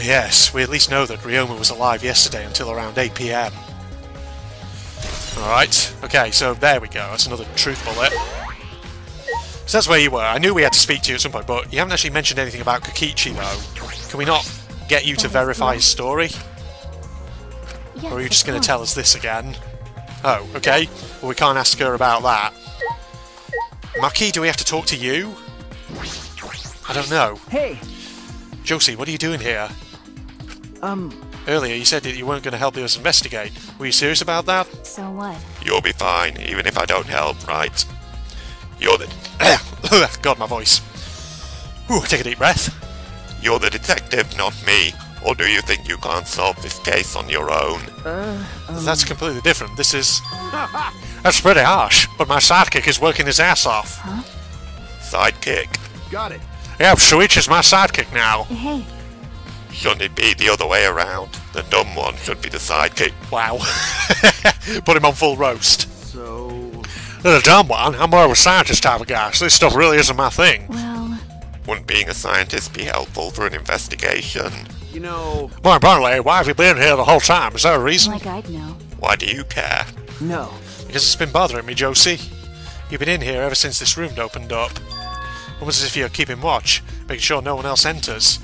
Yes, we at least know that Ryoma was alive yesterday until around 8 PM. Alright, okay, so there we go. That's another truth bullet. So that's where you were. I knew we had to speak to you at some point, but you haven't actually mentioned anything about Kokichi, though. Can we not get you to verify his story? Yes, Or are you just of going to course. tell us this again? Oh, okay. Well, we can't ask her about that. Maki, do we have to talk to you? I don't know. hey, Josie, what are you doing here? Earlier you said that you weren't going to help us investigate. Were you serious about that? So what? You'll be fine, even if I don't help, right? You're the... God, my voice. Ooh, take a deep breath. You're the detective, not me. Or do you think you can't solve this case on your own? That's completely different. This is... That's pretty harsh, but my sidekick is working his ass off. Sidekick. Got it. Yeah, Shuichi's my sidekick now. Hey, Shouldn't it be the other way around? The dumb one should be the sidekick. Wow. Put him on full roast. So... The dumb one? I'm more of a scientist type of guy, so this stuff really isn't my thing. well, Wouldn't being a scientist be helpful for an investigation? You know... More importantly, why have you been here the whole time? Is there a reason? like I'd know. Why do you care? no. Because it's been bothering me, Josie. You've been in here ever since this room opened up. Almost as if you're keeping watch, making sure no one else enters.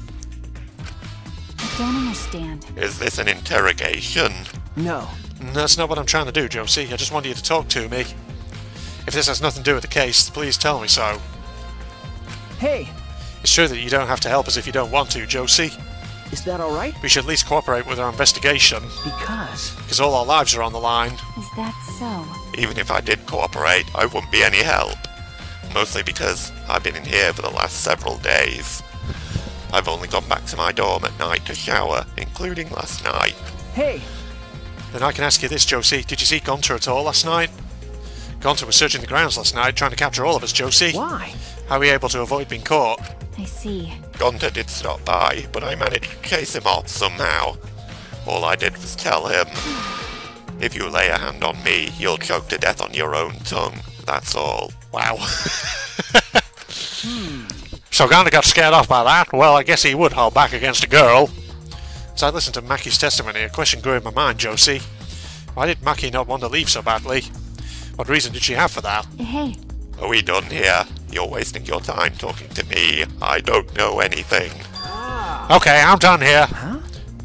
I don't understand. Is this an interrogation? No. That's not what I'm trying to do, Josie. I just wanted you to talk to me. If this has nothing to do with the case, please tell me so. Hey, It's true that you don't have to help us if you don't want to, Josie. is that alright? We should at least cooperate with our investigation, because all our lives are on the line. Is that so? Even if I did cooperate, I wouldn't be any help. Mostly because I've been in here for the last several days. I've only gone back to my dorm at night to shower, including last night. Hey, Then I can ask you this, Josie. Did you see Gonta at all last night? Gonta was searching the grounds last night, trying to capture all of us, Josie. why? How were we able to avoid being caught? I see. Gonta did stop by, but I managed to chase him off somehow. All I did was tell him, if you lay a hand on me, you'll choke to death on your own tongue. That's all. Wow. So Gonta got scared off by that? Well, I guess he would hold back against a girl. As I listened to Maki's testimony, a question grew in my mind, Josie. Why did Maki not want to leave so badly? What reason did she have for that? Hey, Are we done here? You're wasting your time talking to me. I don't know anything. Okay, I'm done here. Huh?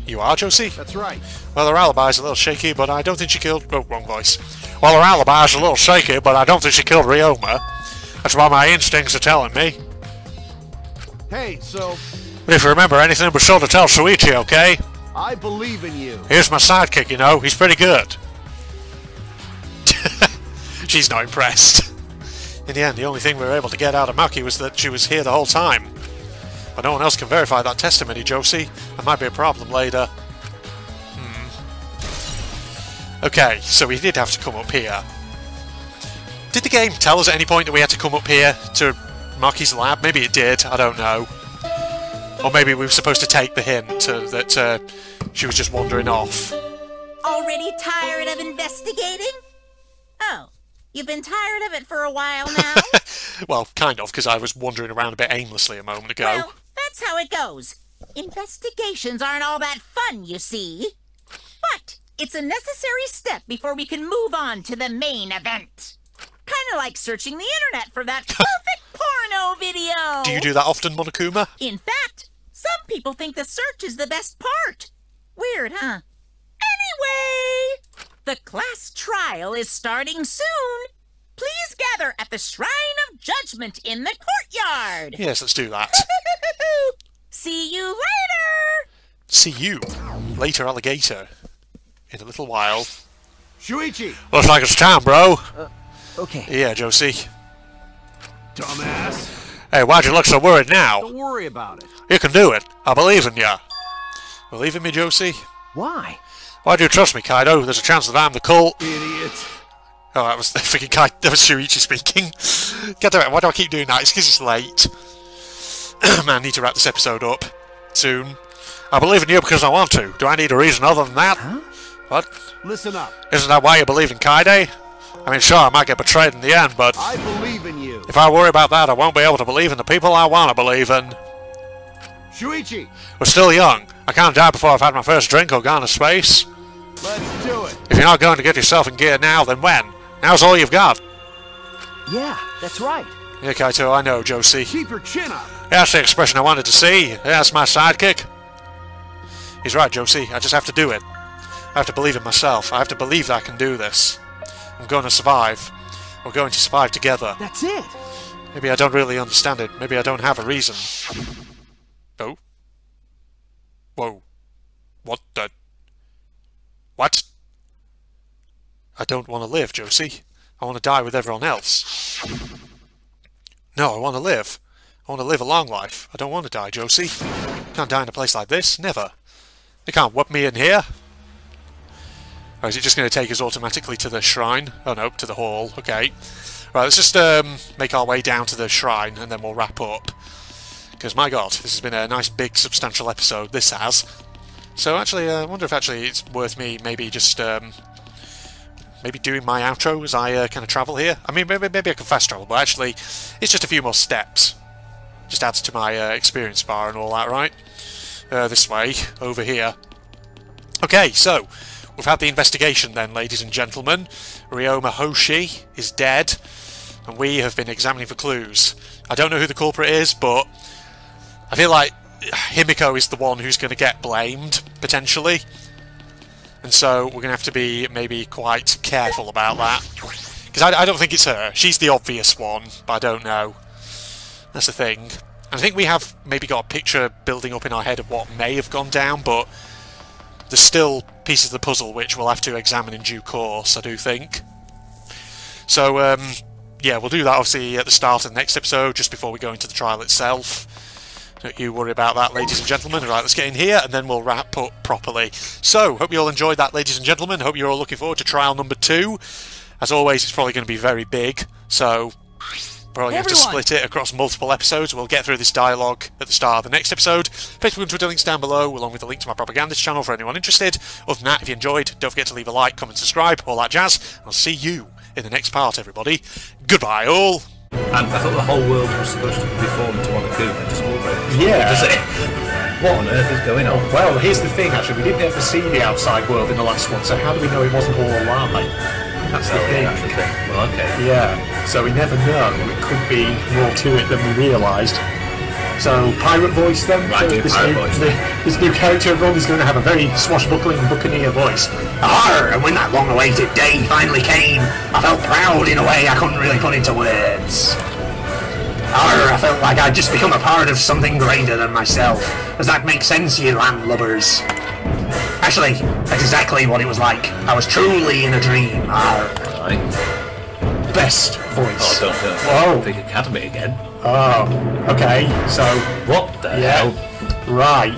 You are, Josie? That's right. Well, her alibi's a little shaky, but I don't think she killed... Oh, wrong voice. Well, her alibi's a little shaky, but I don't think she killed Ryoma. That's what my instincts are telling me. Hey, so... But if you remember anything, be sure to tell Shuichi, okay? I believe in you. Here's my sidekick, you know. He's pretty good. She's not impressed. In the end, the only thing we were able to get out of Maki was that she was here the whole time. But no one else can verify that testimony, Josie. That might be a problem later. Okay, so we did have to come up here. Did the game tell us at any point that we had to come up here to Maki's lab? Maybe it did, I don't know. Or maybe we were supposed to take the hint that she was just wandering off. Already tired of investigating? Oh, you've been tired of it for a while now? Well, kind of, because I was wandering around a bit aimlessly a moment ago. Well, that's how it goes. Investigations aren't all that fun, you see. But it's a necessary step before we can move on to the main event. Kind of like searching the internet for that perfect porno video. Do you do that often, Monokuma? In fact, some people think the search is the best part. Weird, huh? Anyway, the class trial is starting soon. Please gather at the Shrine of judgment in the courtyard. Yes, let's do that. See you later. See you later, alligator. In a little while. Shuichi! Looks like it's time, bro. Okay. Yeah, Josie. Dumbass. Hey, why'd you look so worried now? Don't worry about it. You can do it. I believe in ya. Believe in me, Josie? Why? Why do you trust me, Kaido? There's a chance that I'm the cult. Idiot. Oh, that was the freaking Kaido. That was Shuichi speaking. God damn it, why do I keep doing that? It's because it's late. Man, I need to wrap this episode up soon. I believe in you because I want to. Do I need a reason other than that? Huh? What? Listen up. Isn't that why you believe in Kaide? I mean, sure, I might get betrayed in the end, but I believe in you. if I worry about that, I won't be able to believe in the people I want to believe in. Shuichi! We're still young. I can't die before I've had my first drink or gone to space. Let's do it. If you're not going to get yourself in gear now, then when? Now's all you've got. Yeah, that's right. Yeah, Kaito, I know, Josie. Keep your chin up. Yeah, that's the expression I wanted to see. Yeah, that's my sidekick. He's right, Josie. I just have to do it. I have to believe in myself. I have to believe that I can do this. I'm going to survive. We're going to survive together. That's it. Maybe I don't really understand it. Maybe I don't have a reason. Oh? Whoa. What the... What? I don't want to live, Josie. I want to die with everyone else. No, I want to live. I want to live a long life. I don't want to die, Josie. Can't die in a place like this. Never. They can't whip me in here. Or is it just going to take us automatically to the shrine? Oh no, to the hall. Okay. Right, let's just make our way down to the shrine and then we'll wrap up. Because my god, this has been a nice big substantial episode. This has. So actually, I wonder if actually it's worth me maybe just maybe doing my outro as I kind of travel here. I mean, maybe I can fast travel, but actually it's just a few more steps. Just adds to my experience bar and all that, right? This way, over here. Okay, so we've had the investigation then, ladies and gentlemen. Ryoma Hoshi is dead, and we have been examining for clues. I don't know who the culprit is, but I feel like Himiko is the one who's going to get blamed, potentially. And so we're going to have to be maybe quite careful about that. Because I don't think it's her. She's the obvious one, but I don't know. That's the thing. And I think we have maybe got a picture building up in our head of what may have gone down, but there's still pieces of the puzzle which we'll have to examine in due course, I do think. So, yeah, we'll do that obviously at the start of the next episode, just before we go into the trial itself. Don't you worry about that, ladies and gentlemen. Right, let's get in here, and then we'll wrap up properly. So, hope you all enjoyed that, ladies and gentlemen. Hope you're all looking forward to trial number 2. As always, it's probably going to be very big, so probably have to split it across multiple episodes. We'll get through this dialogue at the start of the next episode. Facebook and Twitter links down below, along with the link to my propagandist channel for anyone interested. Other than that, if you enjoyed, don't forget to leave a like, comment, subscribe, all that jazz. I'll see you in the next part, everybody. Goodbye, all. And I thought the whole world was supposed to be formed to Monaco and just already. Yeah. Does it? What on earth is going on? Well, here's the thing, actually. We didn't ever see the outside world in the last one, so how do we know it wasn't all a lie? That's the thing. That's the thing. Well, okay. Yeah, so we never know. It could be more to it than we realised. So, pirate voice then? Right, do pirate voice. This new character everyone is going to have a very swashbuckling buccaneer voice. Arr, and when that long-awaited day finally came, I felt proud in a way I couldn't really put into words. Arr, I felt like I'd just become a part of something greater than myself. Does that make sense, you landlubbers? Actually, that's exactly what it was like. I was truly in a dream. Arr. Right. Best voice. Oh, don't think Academy again. Oh, okay, so... What the hell? Right.